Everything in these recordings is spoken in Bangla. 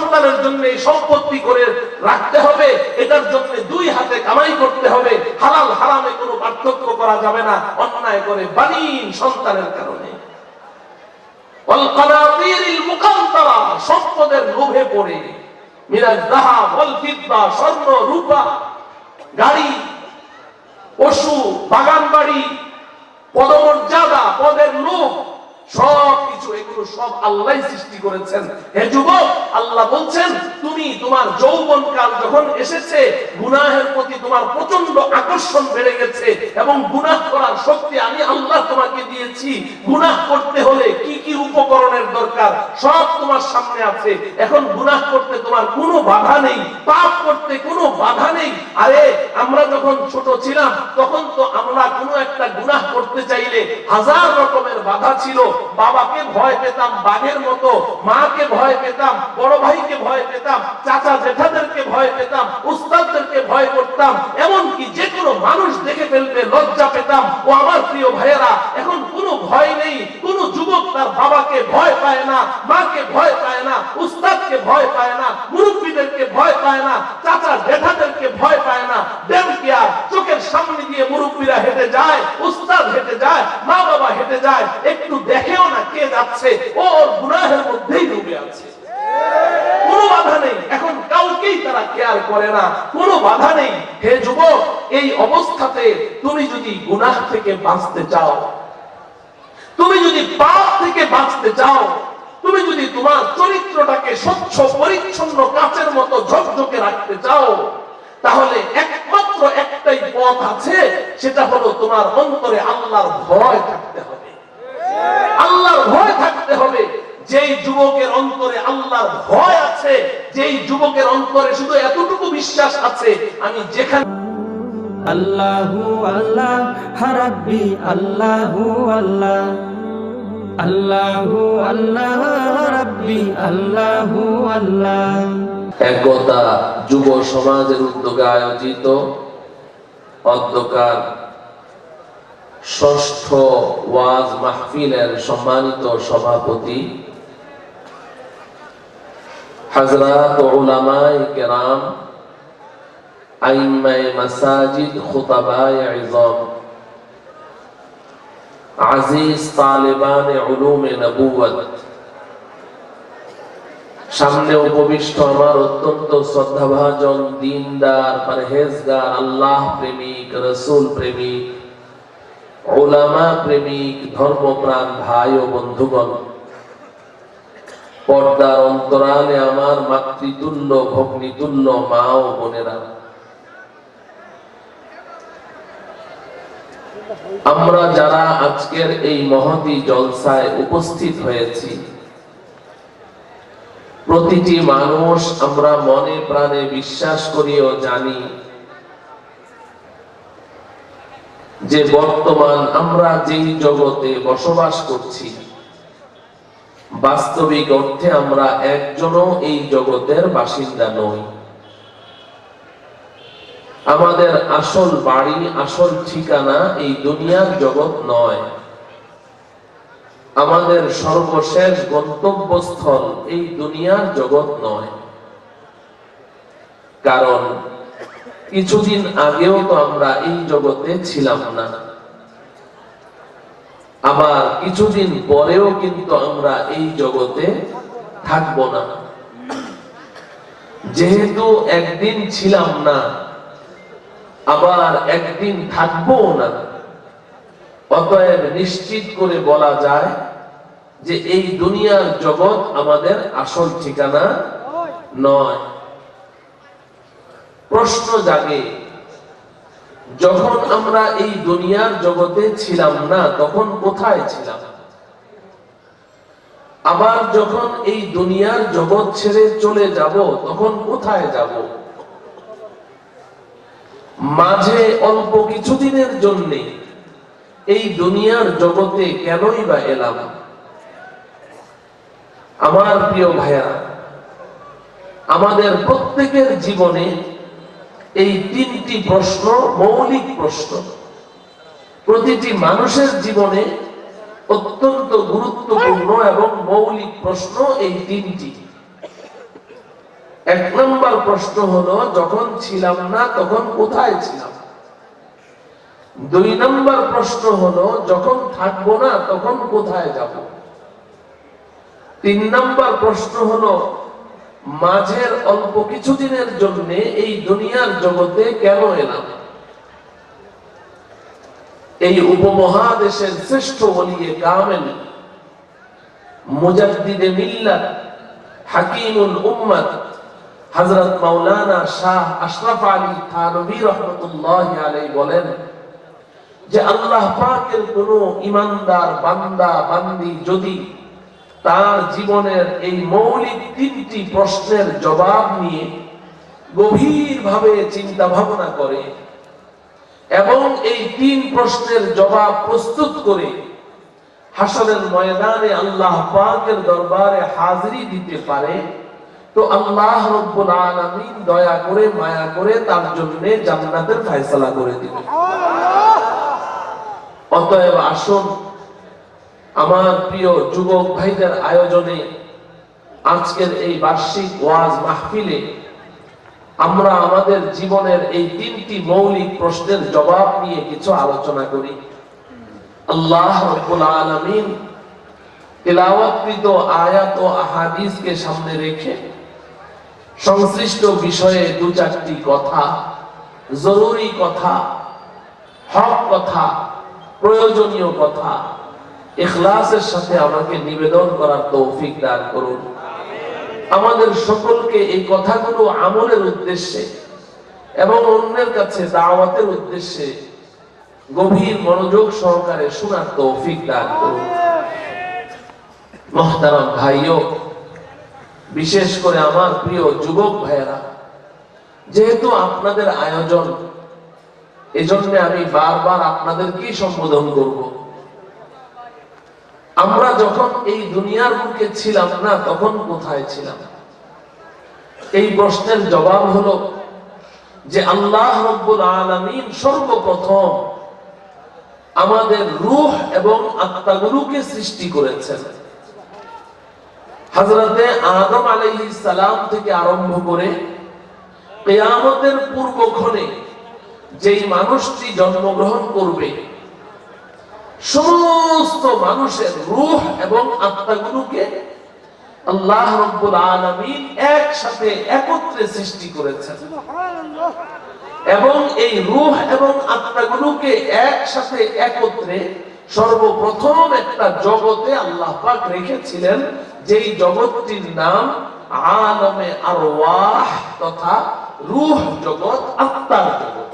সন্তানের জন্য এই সম্পত্তি করে রাখতে হবে, এটার জন্য দুই হাতে কামাই করতে হবে, হালাল হারামে কোনো পার্থক্য করা যাবে না, অন্যায় করে বানিন সন্তানের কারণে। ওয়াল কানাতিরিল মুকান্তারা, সম্পদের লোভে পড়ে, মিনাজ যাহাব ওয়াল ফিদ্দা, স্বর্ণ রূপা, গাড়ি, পশু, বাগান বাড়ি, পদমর্যাদা, পদের লোভ, সবকিছু এগুলো সব আল্লাহই সৃষ্টি করেছেন। হে যুবক, আল্লাহ বলছেন তুমি তোমার যৌবনকাল যখন এসেছে, গুনাহের প্রতি তোমার প্রচন্ড আকর্ষণ বেড়ে গেছে এবং গুনাহ করার শক্তি আমি আল্লাহ তোমাকে দিয়েছি। গুনাহ করতে হলে কি কি উপকরণের দরকার সব তোমার সামনে আছে। এখন গুনাহ করতে তোমার কোনো বাধা নেই, পাপ করতে কোনো বাধা নেই। আরে আমরা যখন ছোট ছিলাম তখন তো আমরা কোনো একটা গুনাহ করতে চাইলে হাজার রকমের বাধা ছিল। বাবাকে ভয় পেতাম বাঘের মতো, মাকে ভয় পেতাম, বড় ভাইকে ভয় পেতাম, চাচা জেঠাদেরকে ভয় পেতাম, উস্তাদদেরকে ভয় করতাম, এমনকি যে কোনো মানুষ দেখে ফেলবে লজ্জা পেতাম। ও আমার প্রিয় ভাইয়েরা, এখন কোনো ভয় নেই। কোনো যুবক তার বাবাকে ভয় পায় না, মাকে ভয় পায় না, উস্তাদকে ভয় পায় না, মুরব্বীদেরকে ভয় পায় না, চাচা জেঠাদেরকে ভয় পায় না। দেমকে আর চোখের সামনে দিয়ে মুরব্বীরা হেঁটে যায়, উস্তাদ হেঁটে যায়, মা বাবা হেঁটে যায়, একটু দেখেও না কে যাচ্ছে, ওর গুনাহের মধ্যেই ডুবে আছে, কোনো বাধা নেই। এখন কাউকেই তারা কেয়ার করে না, কোনো বাধা নেই। হে যুবক, এই অবস্থাতে তুমি যদি গুনাহ থেকে বাঁচতে চাও, তুমি যদি পাপ থেকে বাঁচতে চাও, তুমি যদি তোমার চরিত্রটাকে স্বচ্ছ পরিচ্ছন্ন কাচের মতো ঝকঝকে রাখতে চাও, তাহলে একমাত্র একটাই পথ আছে, সেটা হলো তোমার অন্তরে আল্লাহর ভয় থাকতে হবে। আল্লাহর ভয় থাকতে হবে। যেই যুবকের অন্তরে আল্লাহর ভয় আছে, যেই যুবকের অন্তরে শুধু এতটুকু বিশ্বাস আছে, আমি যেখানে আল্লাহু আল্লাহ রাব্বি, আল্লাহু আল্লাহ, আল্লাহু আল্লাহ রাব্বি, আল্লাহু আল্লাহ। একতা যুব সমাজের উদ্যোগে আয়োজিত অধ্যকার ষষ্ঠ ওয়াজ মাহফিলের সম্মানিত সভাপতি হযরত উলামায়ে কেরাম, আইম্মায়ে মাসাজিদ, খুতাবায়ে ইযম, আজিজ তালেবানে উলুমে নবুয়ত, সামনে উপবিষ্ট আমার অত্যন্ত শ্রদ্ধাভাজন দ্বীনদার, পরহেজগার, আল্লাহ প্রেমিক, রাসূল প্রেমিক, উলামা প্রেমিক, ধর্মপ্রাণ ভাই ও বন্ধুগণ, পর্দার অন্তরালে আমার মাতৃতুল্য ভগ্নীতুল্য মা ও বোনেরা, আমরা যারা আজকের এই মহতী জলসায় উপস্থিত হয়েছি, প্রতিটি মানুষ আমরা মনে প্রাণে বিশ্বাস করি ও জানি যে বর্তমান আমরা যেই জগতে বসবাস করছি, বাস্তবিক অর্থে আমরা একজনও এই জগতের বাসিন্দা নই। আমাদের আসল বাড়ি, আসল ঠিকানা এই দুনিয়ার জগৎ নয়। আমাদের সর্বশেষ গন্তব্যস্থল এই দুনিয়ার জগৎ নয়। কারণ কিছুদিন আগেও তো আমরা এই জগতে ছিলাম না, আবার কিছুদিন পরেও কিন্তু আমরা এই জগতে থাকবো না। যেহেতু একদিন ছিলাম না, আবার একদিন থাকবো না, অতএব নিশ্চিত করে বলা যায় যে এই দুনিয়ার জগৎ আমাদের আসল ঠিকানা নয়। প্রশ্ন জাগে, যখন আমরা এই দুনিয়ার জগতে ছিলাম না তখন কোথায় ছিলাম? আবার যখন এই দুনিয়ার জগৎ ছেড়ে চলে যাব তখন কোথায় যাব? মাঝে অল্প কিছুদিনের জন্য এই দুনিয়ার জগতে কেনই বা এলাম? আমার প্রিয় ভাইয়া, আমাদের প্রত্যেকের জীবনে এই তিনটি প্রশ্ন মৌলিক প্রশ্ন। প্রতিটি মানুষের জীবনে অত্যন্ত গুরুত্বপূর্ণ এবং মৌলিক প্রশ্ন এই তিনটি। প্রশ্ন হলো, যখন ছিলাম না তখন কোথায় ছিলাম? 2 নম্বর প্রশ্ন হলো, যখন থাকবো না তখন কোথায় যাব? 3 নম্বর প্রশ্ন হলো, মাঝের অল্প কিছুদিনের জন্য এই দুনিয়ার জগতে কেন এলাম? এই উপমহাদেশের শ্রেষ্ঠ ওলিয়ে কামেল, মুজাদ্দিদে মিল্লাত, হাকিমুল উম্মত হযরত মাওলানা শাহ আশরাফ আলী থানভী রাহমাতুল্লাহি আলাইহি বলেন যে আল্লাহ পাকের কোন ঈমানদার বান্দা বান্দি যদি তার জীবনের এই মৌলিক 3টি প্রশ্নের জবাব নিয়ে গভীরভাবে চিন্তা ভাবনা করে এবং এই 3 প্রশ্নের জবাব প্রস্তুত করে হাসরের ময়দানে আল্লাহ পাকের দরবারে হাজিরি দিতে পারে, তো আল্লাহ রাব্বুল আলামিন দয়া করে মায়া করে তার জন্য জান্নাতের ফয়সালা করে দিবেন। অতএব আসুন আমার প্রিয় যুবক ভাইদের আয়োজনে আজকের এই বার্ষিক ওয়াজ মাহফিলে আমরা আমাদের জীবনের এই 3টি মৌলিক প্রশ্নের জবাব নিয়ে কিছু আলোচনা করি। আল্লাহ রাব্বুল আলামিন তিলাওয়াতকৃত আয়াত ও আহাদিসকে সামনে রেখে সংশ্লিষ্ট বিষয়ে 2-4টি কথা, জরুরি কথা, হক কথা, প্রয়োজনীয় কথা ইখলাসের সাথে আমাকে নিবেদন করার তৌফিক দান করুন। আমাদের সকলকে এই কথাগুলো আমলের উদ্দেশ্যে এবং অন্যের কাছে দাওয়াতের উদ্দেশ্যে গভীর মনোযোগ সহকারে শোনার তৌফিক দান করুন। মুহতারাম ভাইও, বিশেষ করে আমার প্রিয় যুবক ভাইয়েরা, যেহেতু আপনাদের আয়োজন, এজন্য আমি বারবার আপনাদেরকেই সম্বোধন করব। আমরা যখন এই দুনিয়ার বুকে ছিলাম না তখন কোথায় ছিলাম? এই প্রশ্নের জবাব হলো যে আল্লাহ রাব্বুল আলামিন সর্বপ্রথম আমাদের রূহ এবং আত্মাগুলোকে সৃষ্টি করেছেন। হযরতে আদম আলাইহিস সালাম থেকে আরম্ভ করে কিয়ামতের পূর্বক্ষণে যেই মানুষটি জন্মগ্রহণ করবে, সমস্ত মানুষের রূহ এবং আত্মাগুলোকে আল্লাহ রাব্বুল আলামিন একসাথে একত্রে সৃষ্টি করেছেন এবং এই রূহ এবং আত্মাগুলোকে একসাথে একত্রে সর্বপ্রথম একটা জগতে আল্লাহ পাক রেখেছিলেন, যেই জগৎটির নাম আলমে আরওয়াহ তথা রূহ জগৎ, আত্মার জগৎ।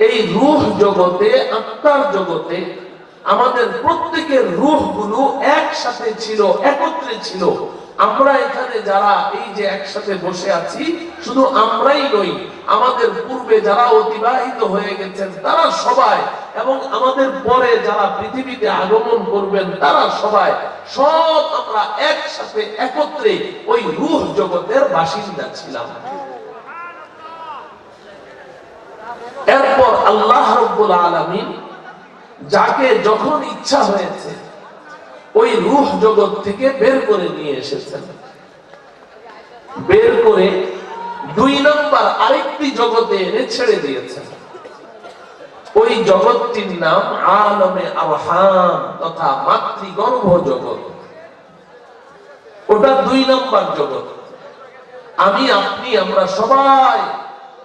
এই রূহ জগতে, আত্মার জগতে আমাদের প্রত্যেকের রূহগুলো একসাথে ছিল, একত্রে ছিল। আমরা এখানে যারা এই যে একসাথে বসে আছি, শুধু আমরাই নই, আমাদের পূর্বে যারা অতিবাহিত হয়ে গেছেন তারা সবাই, এবং আমাদের পরে যারা পৃথিবীতে আগমন করবেন তারা সবাই, সব আমরা একসাথে একত্রে ওই রূহ জগতের বাসিন্দা ছিলাম। এরপর আল্লাহ রাব্বুল আলামিন যাকে যখন ইচ্ছা হয়েছে ওই রূহ জগৎ থেকে বের করে নিয়ে এসেছেন। বের করে 2 নম্বর আরেকটি জগতে এনে ছেড়ে দিয়েছেন। ওই জগৎটির নাম আলমে আরহাম তথা মাতৃগর্ভ জগৎ। ওটা 2 নম্বর জগৎ। আমি, আপনি, আমরা সবাই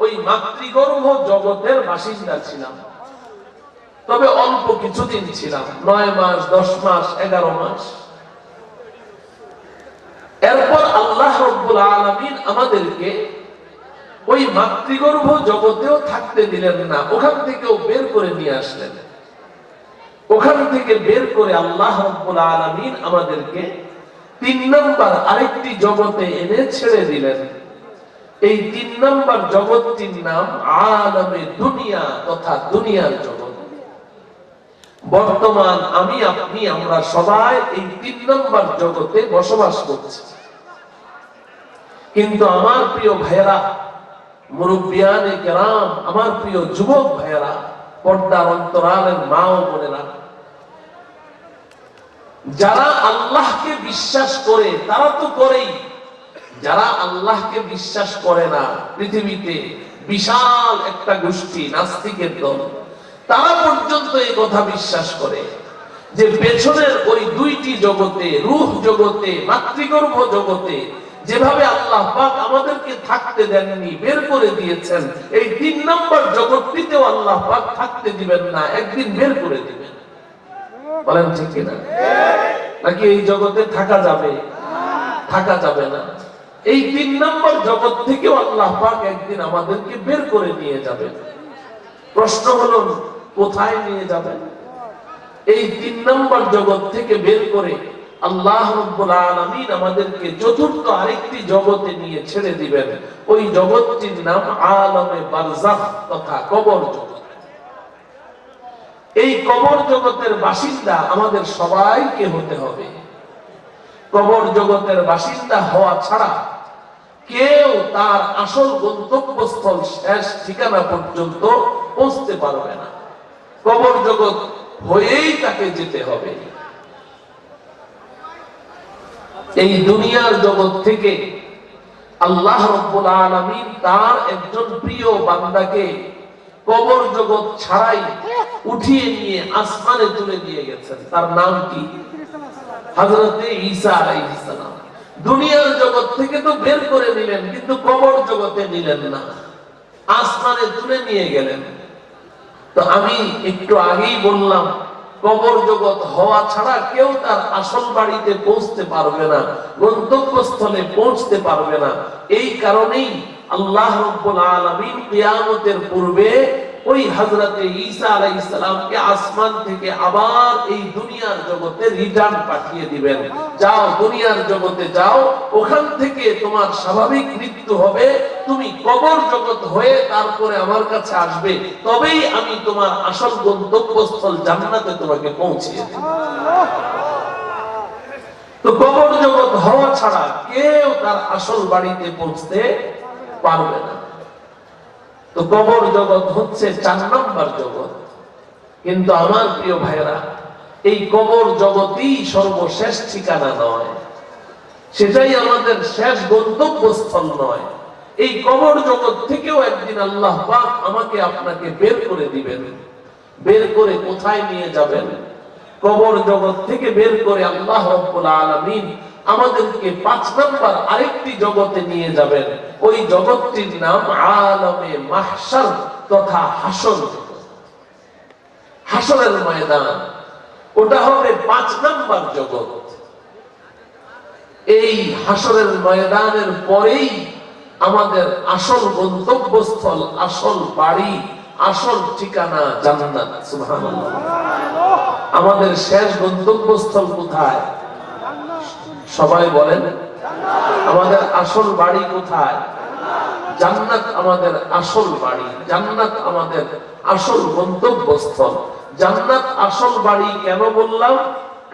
ওই মাতৃগর্ভ জগতের বাসিন্দা ছিলাম। তবে অল্প কিছুদিন ছিলাম, 9 মাস, 10 মাস, 11 মাস। এরপর আল্লাহ রাব্বুল আলামিন আমাদেরকে ওই মাতৃগর্ভ জগতেও থাকতে দিলেন না, ওখান থেকেও বের করে নিয়ে আসলেন। ওখান থেকে বের করে আল্লাহ রাব্বুল আলামিন আমাদেরকে 3 নম্বর আরেকটি জগতে এনে ছেড়ে দিলেন। এই 3 নম্বর জগৎটির নাম আলমে দুনিয়া তথা দুনিয়ার জগৎ। বর্তমান আমি, আপনি, আমরা সবাই এই 3 নম্বর জগতে বসবাস করছি। কিন্তু আমার প্রিয় ভাইয়েরা, মুরব্বিয়ানে কেরাম, আমার প্রিয় যুবক ভাইয়েরা, পর্দার অন্তরালের মা ও বোনেরা, যারা আল্লাহকে বিশ্বাস করে তারা তো করেই, যারা আল্লাহকে বিশ্বাস করে না, পৃথিবীতে বিশাল একটা গোষ্ঠী নাস্তিকের দল, তারা পর্যন্ত এই কথা বিশ্বাস করে যে পেছনের ওই দুইটি জগতে, রূহ জগতে, মাতৃগর্ভ জগতে যেভাবে আল্লাহ পাক আমাদেরকে থাকতে দেননি, বের করে দিয়েছেন, এই 3 নম্বর জগৎটিতেও আল্লাহ পাক থাকতে দিবেন না, একদিন বের করে দিবেন। বলেন ঠিক কিনা? নাকি এই জগতে থাকা যাবে? থাকা যাবে না। এই 3 নম্বর জগৎ থেকেও আল্লাহ পাক একদিন আমাদেরকে বের করে নিয়ে যাবেন। প্রশ্ন হলো কোথায় নিয়ে যাবেন? এই 3 নম্বর জগৎ থেকে বের করে আল্লাহ রাব্বুল আলামিন আমাদেরকে চতুর্থ আরেকটি জগতে নিয়ে ছেড়ে দিবেন। ওই জগৎটির নাম আলামে বারজাখ তথা কবর জগৎ। এই কবর জগতের বাসিন্দা আমাদের সবাইকে হতে হবে। কবর জগতের বাসিন্দা হওয়া ছাড়া কেউ তার আসল গন্তব্যস্থল, শেষ ঠিকানা পর্যন্ত পৌঁছতে পারবে না। কবর জগৎ হয়েই তাকে যেতে হবে। এই দুনিয়ার জগৎ থেকে আল্লাহ রাব্বুল আলামিন তার একজন প্রিয় বান্দাকে কবর জগৎ ছাড়াই উঠিয়ে নিয়ে আসমানে তুলে দিয়ে গেছেন। তার নাম কি? হযরতে ঈসা আলাইহিস সালাম। দুনিয়ার জগৎ থেকে তো বের করে নিলেন, কিন্তু কবর জগতে নিলেন না, আসমানে তুলে নিয়ে গেলেন। তো আমি একটু আগেই বললাম, কবর জগৎ হওয়া ছাড়া কেউ তার আসল বাড়িতে পৌঁছতে পারবে না, গন্তব্যস্থলে পৌঁছতে পারবে না। এই কারণেই আল্লাহ রাব্বুল আলামিন কিয়ামতের পূর্বে ওই হযরতে ঈসা আলাইহিস সালামকে আসমান থেকে আবার এই দুনিয়ার জগতে রিটার্ন পাঠিয়ে দিবেন। যাও, দুনিয়ার জগতে যাও, ওখান থেকে তোমার স্বাভাবিক মৃত্যু হবে, তুমি কবর জগৎ হয়ে তারপরে আমার কাছে আসবে, তবেই আমি তোমার আসল গন্তব্যস্থল জান্নাতে তোমাকে পৌঁছিয়ে দেব। তো কবর জগৎ হওয়া ছাড়া কেউ তার আসল বাড়িতে পৌঁছতে পারবে না। তো কবর জগৎ হচ্ছে 4 নম্বর জগৎ। কিন্তু আমার প্রিয় ভাইরা, এই কবর জগৎই সর্বশেষ ঠিকানা নয়, সেটাই আমাদের শেষ গন্তব্যস্থল নয়। এই কবর জগৎ থেকেও একদিন আল্লাহ পাক আমাকে আপনাকে বের করে দিবেন। বের করে কোথায় নিয়ে যাবেন? কবর জগৎ থেকে বের করে আল্লাহ রাব্বুল আলামিন আমাদেরকে 5 নম্বর আরেকটি জগতে নিয়ে যাবেন। ওই জগৎটির নাম আলামে মাহশার তথা হাসর জগৎ, হাসরের ময়দান। ওটা হবে 5 নম্বর জগৎ। এই হাসরের ময়দানের পরেই আমাদের আসল গন্তব্যস্থল, আসল বাড়ি, আসল ঠিকানা জান্নাত। সুবহানাল্লাহ। আমাদের শেষ গন্তব্যস্থল কোথায়? সবাই বলেন, আমাদের আসল বাড়ি কোথায়? জান্নাত আমাদের আসল বাড়ি, জান্নাত আমাদের আসল গন্তব্যস্থল। জান্নাত আসল বাড়ি কেন বললাম?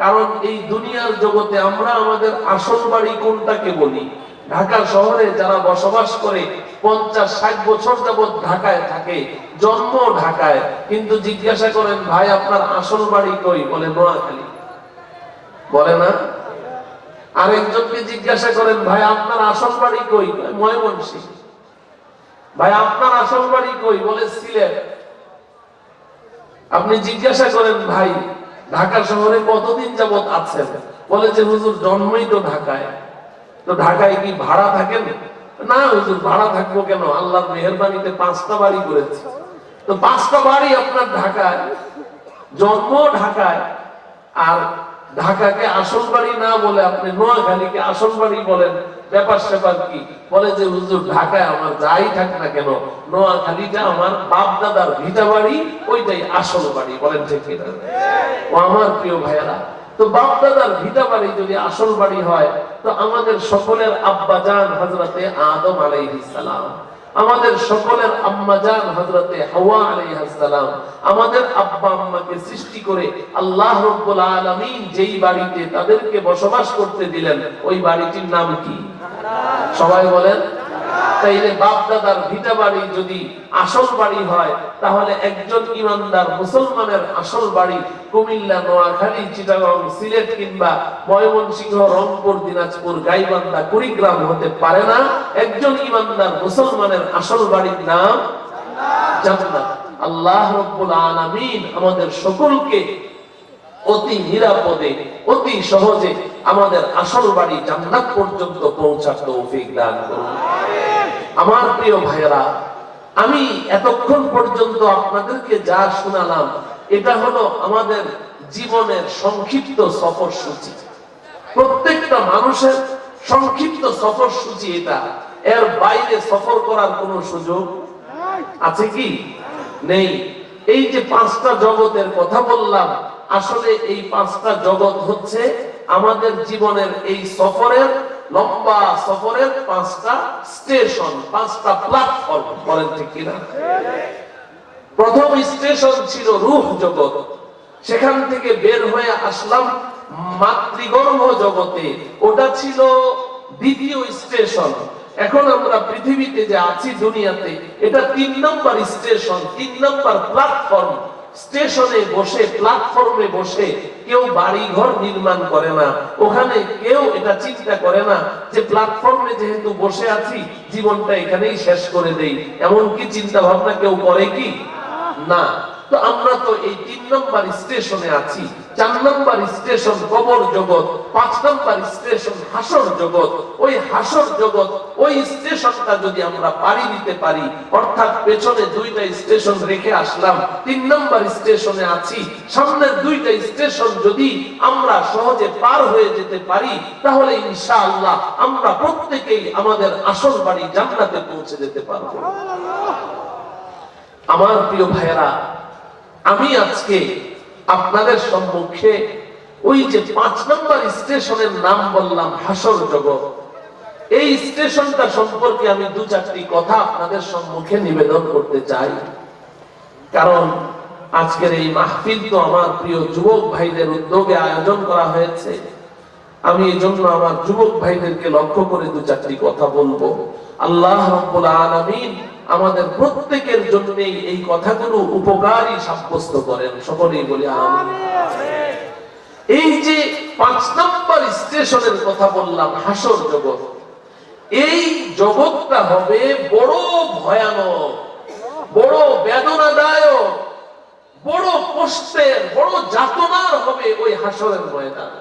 কারণ এই দুনিয়ার জগতে আমরা আমাদের আসল বাড়ি কোনটাকে বলি? ঢাকা শহরে যারা বসবাস করে 50-60 বছর যাবত ঢাকায় থাকে, জন্ম ঢাকায়, কিন্তু জিজ্ঞাসা করেন ভাই আপনার আসল বাড়ি কই? বলে নোয়াখালী। বলে না? আরেকজনকে জিজ্ঞাসা করেন ভাই আপনার আসল বাড়ি কই? ময়মনসিংহ। ভাই আপনার আসল বাড়ি কই? বলে সিলেট। আপনি জিজ্ঞাসা করেন ভাই ঢাকা শহরে কতদিন যাবত আছেন? বলে যে হুজুর জন্মই তো ঢাকায়। তো ঢাকায় কি ভাড়া থাকেন? না হুজুর, ভাড়া থাকবো কেন, আল্লাহর মেহেরবানিতে 5টা বাড়ি করেছি। তো 5টা বাড়ি আপনার ঢাকায়, জন্ম ঢাকায়, আর ঢাকাকে আসল বাড়ি না বলে আপনি নোয়াখালীকে আসল বাড়ি বলেন, ব্যাপার স্যাপার কি? বলে যে হুজুর ঢাকায় আমার যাই থাক না কেন, নোয়াখালীটা আমার বাপ দাদার ভিটা বাড়ি, ওইটাই আসল বাড়ি। বলেন ঠিক কিনা? ও আমার প্রিয় ভাইয়েরা, তো বাপ দাদার ভিটা বাড়ি যদি আসল বাড়ি হয়, তো আমাদের সকলের আব্বাজান হযরতে আদম আলাইহিস সালাম, আমাদের সকলের আম্মাজান হযরতে হাওয়া আলাইহিস সালাম, আমাদের আব্বা আম্মাকে সৃষ্টি করে আল্লাহ রাব্বুল আলামিন যেই বাড়িতে তাদেরকে বসবাস করতে দিলেন, ওই বাড়িটির নাম কি? সবাই বলেন। তাইলে বাপ দাদার ভিটা বাড়ি যদি আসল বাড়ি হয়, তাহলে একজন ইমানদার মুসলমানের আসল বাড়ি কুমিল্লা, নোয়াখালী, চিটাগাং, সিলেট কিংবা ময়মনসিংহ, রংপুর, দিনাজপুর, গাইবান্ধা, কুড়িগ্রাম হতে পারে না। একজন ইমানদার মুসলমানের আসল বাড়ির নাম জান্নাত। আল্লাহ রাব্বুল আলামিন আমাদের সকলকে অতি নিরাপদে, অতি সহজে আমাদের আসল বাড়ি জান্নাত পর্যন্ত পৌঁছার তৌফিক দান করুন। আমার প্রিয় ভাইয়েরা, আমি এতক্ষণ পর্যন্ত আপনাদেরকে যা শোনালাম, এটা হলো আমাদের জীবনের সংক্ষিপ্ত সফরসূচি। প্রত্যেকটা মানুষের সংক্ষিপ্ত সফরসূচি এটা। এর বাইরে সফর করার কোনো সুযোগ আছে কি? নেই। এই যে পাঁচটা জগতের কথা বললাম, আসলে এই পাঁচটা জগৎ হচ্ছে আমাদের জীবনের এই সফরের, লম্বা সফরের পাঁচটা স্টেশন, পাঁচটা প্ল্যাটফর্ম। বলেন ঠিক কিনা? প্রথম স্টেশন ছিল রূহ জগৎ, সেখান থেকে বের হয়ে আসলাম মাতৃগর্ভ জগতে, ওটা ছিল দ্বিতীয় স্টেশন। এখন আমরা পৃথিবীতে যে আছি দুনিয়াতে, এটা 3 নম্বর স্টেশন, 3 নম্বর প্ল্যাটফর্ম। স্টেশনে বসে, প্ল্যাটফর্মে বসে কেউ বাড়ি ঘর নির্মাণ করে না। ওখানে কেউ এটা চিন্তা করে না যে প্ল্যাটফর্মে যেহেতু বসে আছি, জীবনটা এখানেই শেষ করে দেই। এমন কি চিন্তা ভাবনা কেউ করে কি? না। তো আমরা তো এই 3 নম্বর স্টেশনে আছি। 4 নম্বর স্টেশন কবর জগৎ, 5 নম্বর স্টেশন হাসর জগৎ। ওই হাসর জগৎ, ওই স্টেশনটা যদি আমরা পাড়ি দিতে পারি, অর্থাৎ পেছনে 2টা স্টেশন রেখে আসলাম, 3 নম্বর স্টেশনে আছি, সামনের 2টা স্টেশন যদি আমরা সহজে পার হয়ে যেতে পারি, তাহলে ইনশাআল্লাহ আমরা প্রত্যেকেই আমাদের আসল বাড়ি জান্নাতে পৌঁছে যেতে পারবো। আমার প্রিয় ভাইয়েরা, আমি আজকে আপনাদের সম্মুখে ওই যে 5 নম্বর স্টেশনের নাম বললাম, হাসর জগৎ, এই স্টেশনটা সম্পর্কে আমি 2-4টি কথা আপনাদের সম্মুখে নিবেদন করতে চাই। কারণ আজকের এই মাহফিল তো আমার প্রিয় যুবক ভাইদের উদ্যোগে আয়োজন করা হয়েছে। আমি এই জন্য আমার যুবক ভাইদেরকে লক্ষ্য করে 2-4টি কথা বলবো। আল্লাহ রাব্বুল আলামিন আমাদের প্রত্যেকের জন্য এই কথাগুলো উপকারী সাব্যস্ত করেন। সকলেই বলি আমিন। এই যে 5 নম্বর স্টেশনের কথা বললাম, হাসর জগৎ, এই জগৎটা হবে বড় ভয়ানক, বড় বেদনাদায়ক, বড় কষ্টের, বড় যাতনার হবে ওই হাসরের ময়দান।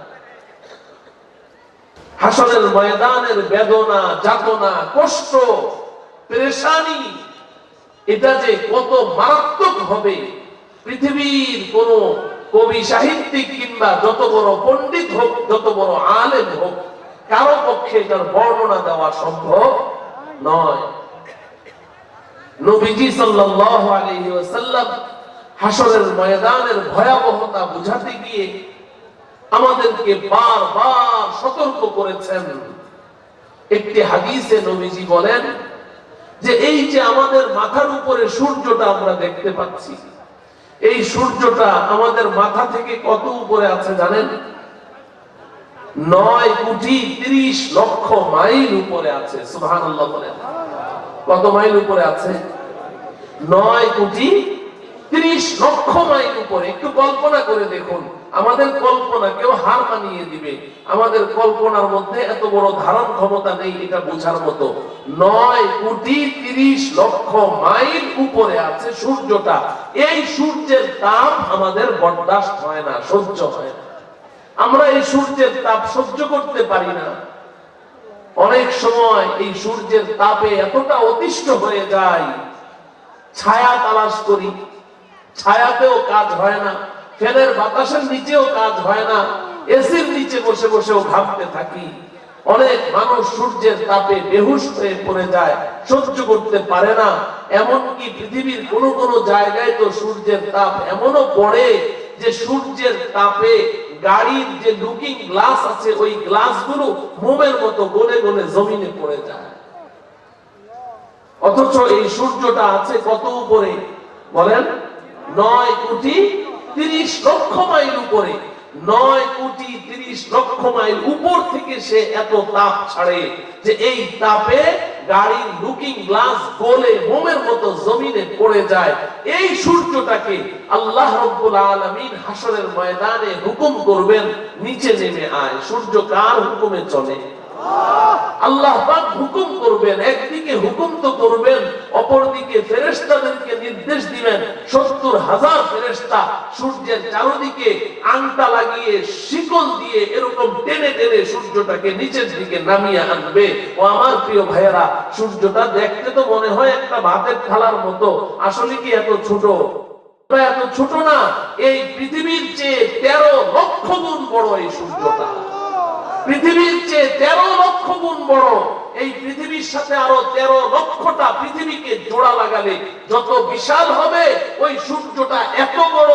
হাসরের ময়দানের বেদনা, যাতনা, কষ্ট, পেরেশানি, এটা যে কত মারাত্মক হবে, পৃথিবীর কোন কবি, সাহিত্যিক কিংবা যত বড় পণ্ডিত হোক, যত বড় আলেম হোক, কারো পক্ষে এটার বর্ণনা দেওয়া সম্ভব নয়। নবীজি সাল্লাল্লাহু আলাইহি ওয়াসাল্লাম হাসরের ময়দানের ভয়াবহতা বুঝাতে গিয়ে আমাদেরকে বারবার সতর্ক করেছেন। একটি হাদিসে নবীজি বলেন যে এই যে আমাদের মাথার উপরে সূর্যটা আমরা দেখতে পাচ্ছি, এই সূর্যটা আমাদের মাথা থেকে কত উপরে আছে জানেন? 9,30,00,000 মাইল উপরে আছে। সুবহানাল্লাহ বলেন। কত মাইল উপরে আছে? 9,30,00,000 মাইল উপরে। একটু কল্পনা করে দেখুন, আমাদের কল্পনা কেউ হার মানিয়ে দিবে। আমাদের কল্পনার মধ্যে এত বড় ধারণ ক্ষমতা নেই এটা বোঝার মতো। 9,30,00,000 মাইল উপরে আছে সূর্যটা। এই সূর্যের তাপ আমাদের বরদাস্ত হয় না, সহ্য হয় না। আমরা এই সূর্যের তাপ সহ্য করতে পারি না। অনেক সময় এই সূর্যের তাপে এতটা অতিষ্ঠ হয়ে যায়, ছায়া তালাশ করি, ছায়াতেও কাজ হয় না, ফ্যানের বাতাসের নিচেও কাজ হয় না, এসির নিচে বসে বসেও ঘামতে থাকি। অনেক মানুষ সূর্যের তাপে বেহুশ হয়ে পড়ে যায়, সহ্য করতে পারে না। এমনকি পৃথিবীর কোন কোন জায়গায় তো সূর্যের তাপ এমনও পড়ে যে সূর্যের তাপে গাড়ির যে লুকিং গ্লাস আছে, ওই গ্লাসগুলো মোমের মতো গলে গলে জমিনে পড়ে যায়। অথচ এই সূর্যটা আছে কত উপরে বলেন? 9,30,00,000 মাইল উপরে। 9,30,00,000 মাইল উপর থেকে সে এত তাপ ছাড়ে যে এই তাপে গাড়ির লুকিং গ্লাস গলে মোমের মতো জমিনে পড়ে যায়, এই সূর্যটাকে আল্লাহ রাব্বুল আলামিন হাসরের ময়দানে হুকুম করবেন, নিচে নেমে আয়। সূর্য কার হুকুমে চলে? আল্লাহ পাক হুকুম করবেন। একদিকে হুকুম তো করবেন, অপরদিকে ফেরেশতাদেরকে নির্দেশ দিবেন। 70,000 ফেরেশতা সূর্যের চারদিকে আংটা লাগিয়ে শিকল দিয়ে এরকম টেনে টেনে সূর্যটাকে নিচের দিকে নামিয়ে আনবে। ও আমার প্রিয় ভাইয়েরা, সূর্যটা দেখতে তো মনে হয় একটা ভাতের থালার মতো, আসলে কি এত ছোট? এত ছোট না, এই পৃথিবীর চেয়ে 13 লক্ষ গুণ বড় এই সূর্যটা। পৃথিবীর চেয়ে 13 লক্ষ গুণ বড়। এই পৃথিবীর সাথে আরো 13 লক্ষটা পৃথিবীকে জোড়া লাগালে যত বিশাল হবে, ওই সূর্যটা এত বড়।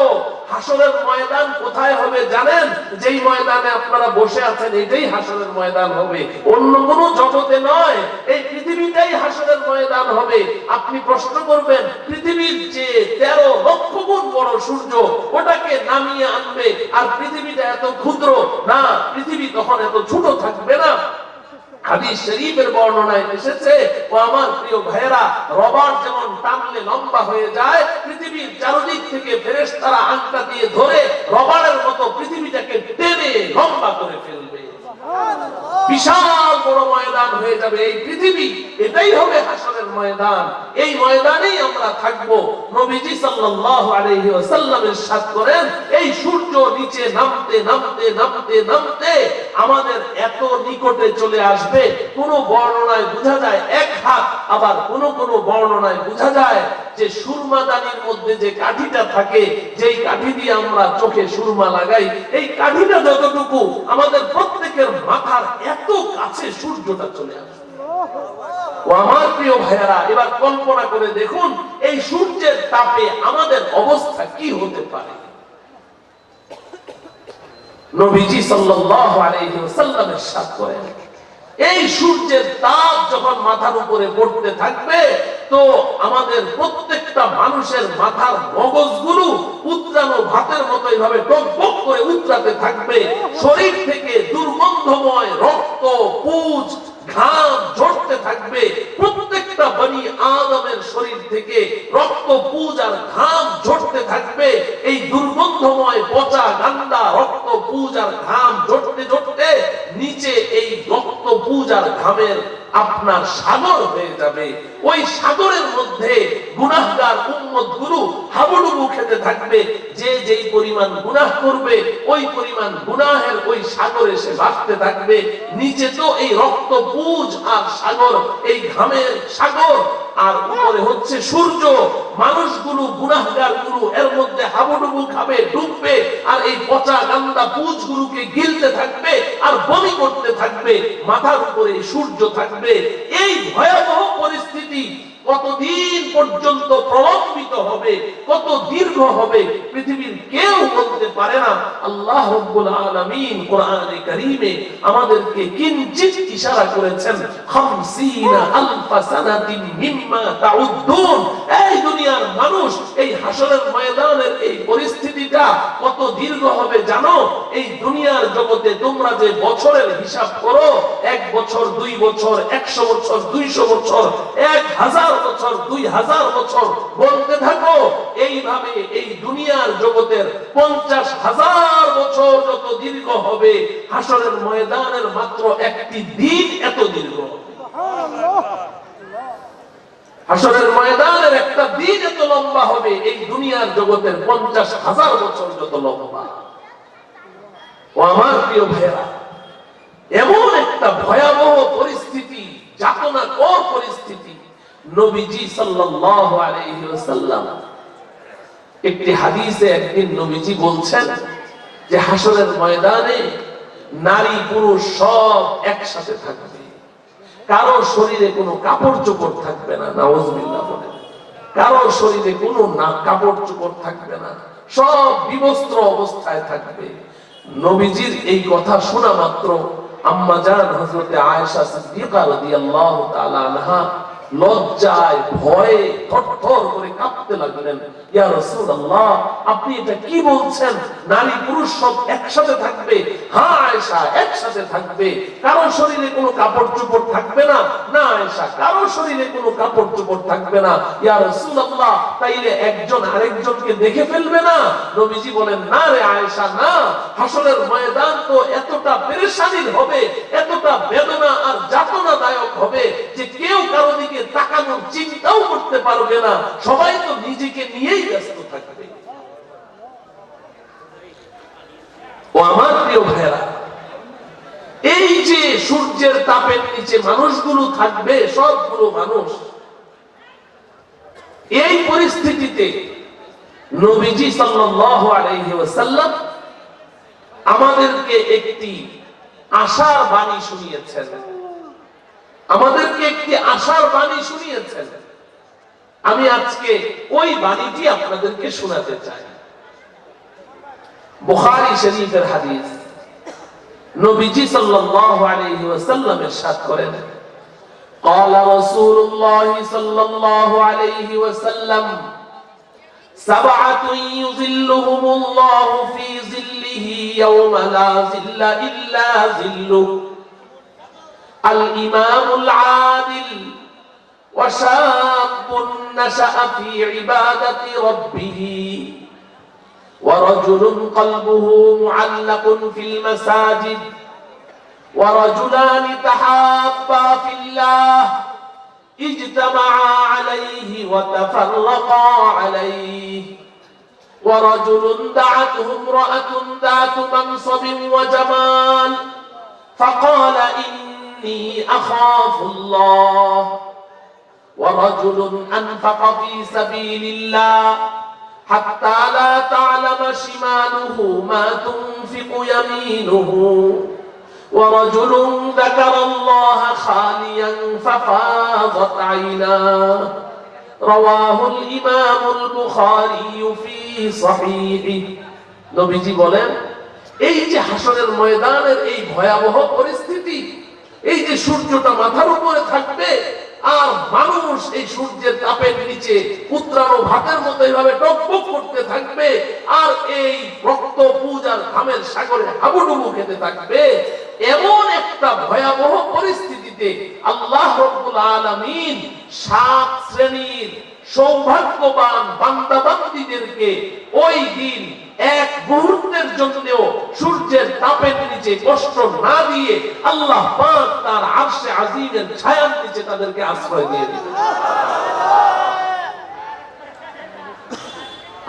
হাসরের ময়দান কোথায় হবে জানেন? যেই ময়দানে আপনারা বসে আছেন, এটাই হাসরের ময়দান হবে, অন্য কোনো জগতে নয়। এই পৃথিবীটাই হাসরের ময়দান হবে। আপনি প্রশ্ন করবেন, পৃথিবীর চেয়ে 13 লক্ষ গুণ বড় সূর্য, ওটাকে নামিয়ে আনবে, আর পৃথিবীটা এত ক্ষুদ্র? না, পৃথিবী তখন এত ছোট থাকবে না। হাদিস শরীফের বর্ণনায় এসেছে, ও আমার প্রিয় ভাইয়েরা, রবার যেমন টানলে লম্বা হয়ে যায়, পৃথিবীর চারদিক থেকে ফেরেশতারা আংটা দিয়ে ধরে রবারের মতো পৃথিবীটাকে টেনে লম্বা করে ফেলবে। বিশাল বড় ময়দান হয়ে যাবে এই পৃথিবী। এটাই হবে হাসরের ময়দান। এই ময়দানেই আমরা থাকব। নবীজি সাল্লাল্লাহু আলাইহি ওয়াসাল্লাম ইরশাদ করেন, এই সূর্য নিচে নামতে নামতে নামতে নামতে আমাদের এত নিকটে চলে আসবে, কোন বর্ণনায় বোঝা যায় 1 হাত, আবার কোন কোন বর্ণনায় বোঝা যায় যে সুরমাদানির মধ্যে যে কাঠিটা থাকে, যেই কাঠি দিয়ে আমরা চোখে সুরমা লাগাই, এই কাঠিটা যতটুকু, আমাদের প্রত্যেকের মাথার এত কাছে সূর্যটা চলে আসে। ও আমার প্রিয় ভাইয়েরা, এবার কল্পনা করে দেখুন এই সূর্যের তাপে আমাদের অবস্থা কি হতে পারে। নবীজি সাল্লাল্লাহু আলাইহি ওয়াসাল্লাম ইরশাদ করেন, এই সূর্যের তাপ যখন মাথার উপরে পড়তে থাকবে, তো আমাদের প্রত্যেকটা মানুষের মাথার মগজগুলো উত্রানো ভাতের মতো এইভাবে টকবক করে উত্রাতে থাকবে। শরীর থেকে দুর্গন্ধময় রক্ত, পুজ, ঘাম ঝরতে থাকবে। প্রত্যেকটা বনি আদমের শরীর থেকে রক্ত, পুজ আর ঘাম ঝরতে থাকবে। এই দুর্গন্ধময় পচা গান্ডা রক্ত, পুজ আর ঘাম ঝরতে ঝরতে নিচে এই রক্ত, পুজ আর ঘামের আপনার সাগর হয়ে যাবে। ওই সাগরের মধ্যে গুনাহগার উম্মতগুলো হাবুডুবু খেতে থাকবে। যে যেই পরিমাণ গুনাহ করবে, ওই পরিমাণ গুনাহের ওই সাগরে সে ভাসতে থাকবে। নিচে তো এই রক্ত, পুজ আর সাগর, এই ঘামের সাগর, আর উপরে হচ্ছে সূর্য। মানুষগুলো, গুনাহগারগুলো এর মধ্যে হাবুডুবু খাবে, ডুববে, আর এই পচা গান্দা পুজগুলোকে গিলতে থাকবে আর বমি করতে থাকবে। মাথার উপরে সূর্য থাকবে। এই ভয়াবহ পরিস্থিতি কতদিন পর্যন্ত প্রলম্বিত হবে, কত দীর্ঘ হবে, পৃথিবীর কেউ বলতে পারে না। আল্লাহ রাব্বুল আলামিন কোরআনে কারীমে আমাদেরকে কিঞ্চিত ইশারা করেছেন, 50,000 সানাতিন মিম্মা তাউদ্দুন। এই দুনিয়ার মানুষ, এই হাসরের ময়দানের এই পরিস্থিতিটা কত দীর্ঘ হবে জানো? এই দুনিয়ার জগতে তোমরা যে বছরের হিসাব করো, 1 বছর, 2 বছর, 100 বছর, 200 বছর, 1000 বছর, 2000 বছর বলতে থাকো, এইভাবে এই দুনিয়ার জগতের 50,000 বছর যত দীর্ঘ হবে, হাসরের ময়দানের মাত্র একটি দিন এত দীর্ঘ। হাসরের ময়দানের একটা দিন এত লম্বা হবে, এই দুনিয়ার জগতের 50,000 বছর যত লম্বা। ও আমার প্রিয় ভাইয়েরা, এমন একটা ভয়াবহ পরিস্থিতি, যাতনাকর পরিস্থিতি। নবীজি সাল্লাল্লাহু আলাইহি ওয়াসাল্লাম একটি হাদিসে একদিন নবীজি বলছেন যে হাসরের ময়দানে নারী পুরুষ সব একসাথে থাকবে, কারো শরীরে কোনো কাপড় চোপড় থাকবে না, নাউজুবিল্লাহ বলেন। কারো শরীরে কোনো কাপড় চোপড় থাকবে না, সব বিবস্ত্র অবস্থায় থাকবে। নবীজির এই কথা শোনা মাত্র আম্মা জান হযরতে আয়েশা সিদ্দিকা রাদিয়াল্লাহু তাআলা আনহা লজ্জায় ভয়ে থরথর করে কাঁপতে লাগলেন। ইয়া রাসূলুল্লাহ, আপনি এটা কি বলছেন? নারী পুরুষ সব একসাথে থাকবে? হ্যাঁ আয়েশা, একসাথে থাকবে। কারো শরীরে কোনো কাপড় চোপড় থাকবে না? না আয়েশা, কারো শরীরে কোনো কাপড় চোপড় থাকবে না। ইয়া রাসূলুল্লাহ, তাইলে একজন আরেকজনকে দেখে ফেলবে না? নবীজি বলেন, না রে আয়েশা, না। হাসরের ময়দান তো এতটা পেরেশানির হবে, এতটা বেদনা আর যাতনাদায়ক হবে যে কেউ কারো দিকে তাকানোর চিন্তাও করতে পারবে না। সবাই তো নিজেকে নিয়েই ব্যস্ত থাকবে। ও আমার প্রিয় ভাইরা, এই যে সূর্যের তাপের নিচে মানুষগুলো থাকবে, সবগুলো মানুষ, এই পরিস্থিতিতে নবীজি সাল্লাল্লাহু আলাইহি ওয়াসাল্লাম আমাদেরকে একটি আশার বাণী শুনিয়েছেন। আমাদেরকে একটি আশার বাণী শুনিয়েছেন। আমি আজকে ওই বাণীটি আপনাদেরকে শোনাতে চাই। বুখারী শরীফের হাদিস, নবীজি সাল্লাল্লাহু আলাইহি ওয়াসাল্লাম ইরশাদ করেন, قال رسول الله صلى الله عليه وسلم سبعة يظلهم الله في ظله يوم لا ظل إلا ظله الإمام العادل وشاب نشأ في عبادة ربه ورجل قلبه معلق في المساجد ورجلان تحابا في الله اجتمعا عليه وتفرقا عليه ورجل دعته امرأة ذات منصب وجمال فقال إني أخاف الله ورجل أنفق في سبيل الله حتى لا تعلم شماله ما تنفق يمينه ورجل ذكر الله خاليا ففاضت عيناه رواه الإمام البخاري في صحيحه। নবীজি বলেন, এই যে হাসরের ময়দানের এই ভয়াবহ পরিস্থিতি, এই যে সূর্যটা মাথার উপরে থাকবে আর মানুষ এই সূর্যের তাপের নিচে উত্রানো ভাতের মতো এইভাবে টকবক করতে থাকবে আর এই রক্ত পূজার ঘামের সাগরে হাবুডুবু খেতে থাকবে, এমন একটা ভয়াবহ পরিস্থিতিতে আল্লাহ রাব্বুল আলামিন 7 শ্রেণীর সৌভাগ্যবান বান্দাবান্দীদেরকে ওই দিন এক মুহূর্তের জন্যও সূর্যের তাপের নিচে কষ্ট না দিয়ে আল্লাহ পাক তার আরশে আজিমের ছায়ার নিচে তাদেরকে আশ্রয় দিয়ে দিবেন।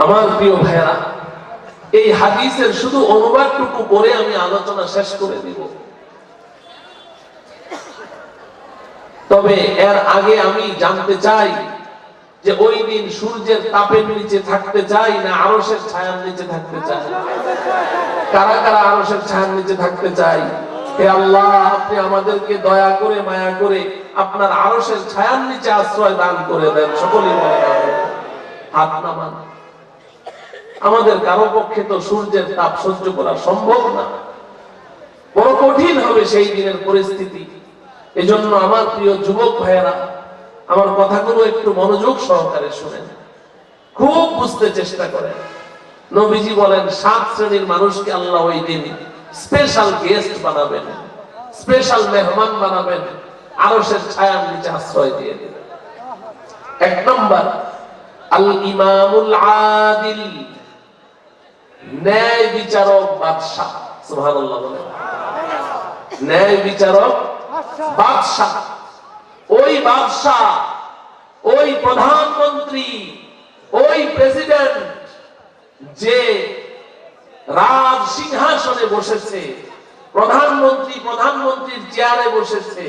আমার প্রিয় ভাইরা, এই হাদিসের শুধু অনুবাদটুকু করে আমি আলোচনা শেষ করে দিব। তবে এর আগে আমি জানতে চাই যে ওই দিন সূর্যের তাপের নিচে থাকতে চাই না আরশের ছায়ার নিচে থাকতে চাই? কারা কারা আরশের ছায়ার নিচে থাকতে চাই? হে আল্লাহ, আপনি আমাদেরকে দয়া করে মায়া করে আপনার আরশের ছায়ার নিচে আশ্রয় দান করে দেন। সকলেই বলে হাত নামান। আমাদের কারো পক্ষে তো সূর্যের তাপ সহ্য করা সম্ভব না, বড় কঠিন হবে সেই দিনের পরিস্থিতি। এজন্য আমার প্রিয় যুবক ভাইয়েরা, আমার কথাগুলো একটু মনোযোগ সহকারে শুনেন, খুব বুঝতে চেষ্টা করেন। নবীজি বলেন 7 শ্রেণীর মানুষকে আল্লাহ ওই দিন স্পেশাল গেস্ট বানাবেন, স্পেশাল মেহমান বানাবেন, আরশের ছায়ার নিচে আশ্রয় দিয়ে দিবেন। 1 নম্বর, আল ইমামুল আদিল, ন্যায় বিচারক বাদশা। সুবহানাল্লাহ বলেন, ন্যায় বিচারক বাদশা। ওই বাদশা, ওই প্রধানমন্ত্রী, ওই প্রেসিডেন্ট যে রাজ সিংহাসনে বসেছে, প্রধানমন্ত্রীর চেয়ারে বসেছে,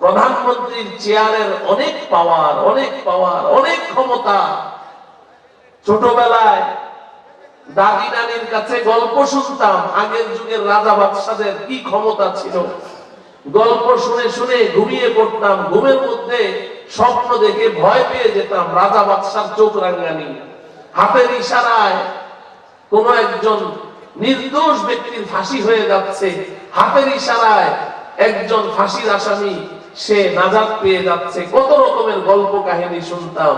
প্রধানমন্ত্রীর চেয়ারের অনেক পাওয়ার, অনেক ক্ষমতা। ছোটবেলায় দাদি নানির কাছে গল্প শুনতাম, আগের যুগের রাজা বাদশাদের কি ক্ষমতা ছিল। গল্প শুনে শুনে ঘুমিয়ে পড়তাম, ঘুমের মধ্যে স্বপ্ন দেখে ভয় পেয়ে যেতাম। রাজা বাদশার চোখ রাঙ্গানি, হাতের ইশারায় কোন একজন নির্দোষ ব্যক্তির ফাঁসি হয়ে যাচ্ছে, হাতের ইশারায় একজন ফাঁসির আসামি সে নাজাত পেয়ে যাচ্ছে। কত রকমের গল্প কাহিনী শুনতাম।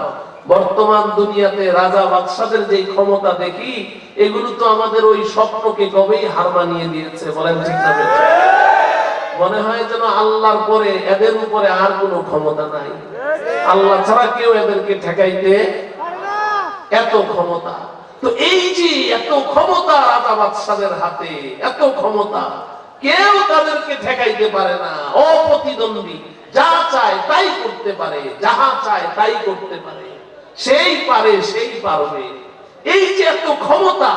বর্তমান দুনিয়াতে রাজা বাদশাদের যে ক্ষমতা দেখি, এগুলো তো আমাদের ওই স্বপ্নকে কবেই হার মানিয়ে দিয়েছে। বলেন ঠিক না? মনে হয় যেন আল্লাহর পরে এদের উপরে আর কোনো ক্ষমতা নাই, আল্লাহ ছাড়া কেউ এদেরকে ঠেকাইতে এত ক্ষমতা। তো এই যে এত ক্ষমতা রাজা বাদশাদের হাতে, এত ক্ষমতা, কেউ তাদেরকে ঠেকাইতে পারে না। অপ্রতিদ্বন্দ্বী, যা চায় তাই করতে পারে, যাহা চায় তাই করতে পারে, সেই পারে, সেই পারবে। এই যে এত ক্ষমতা,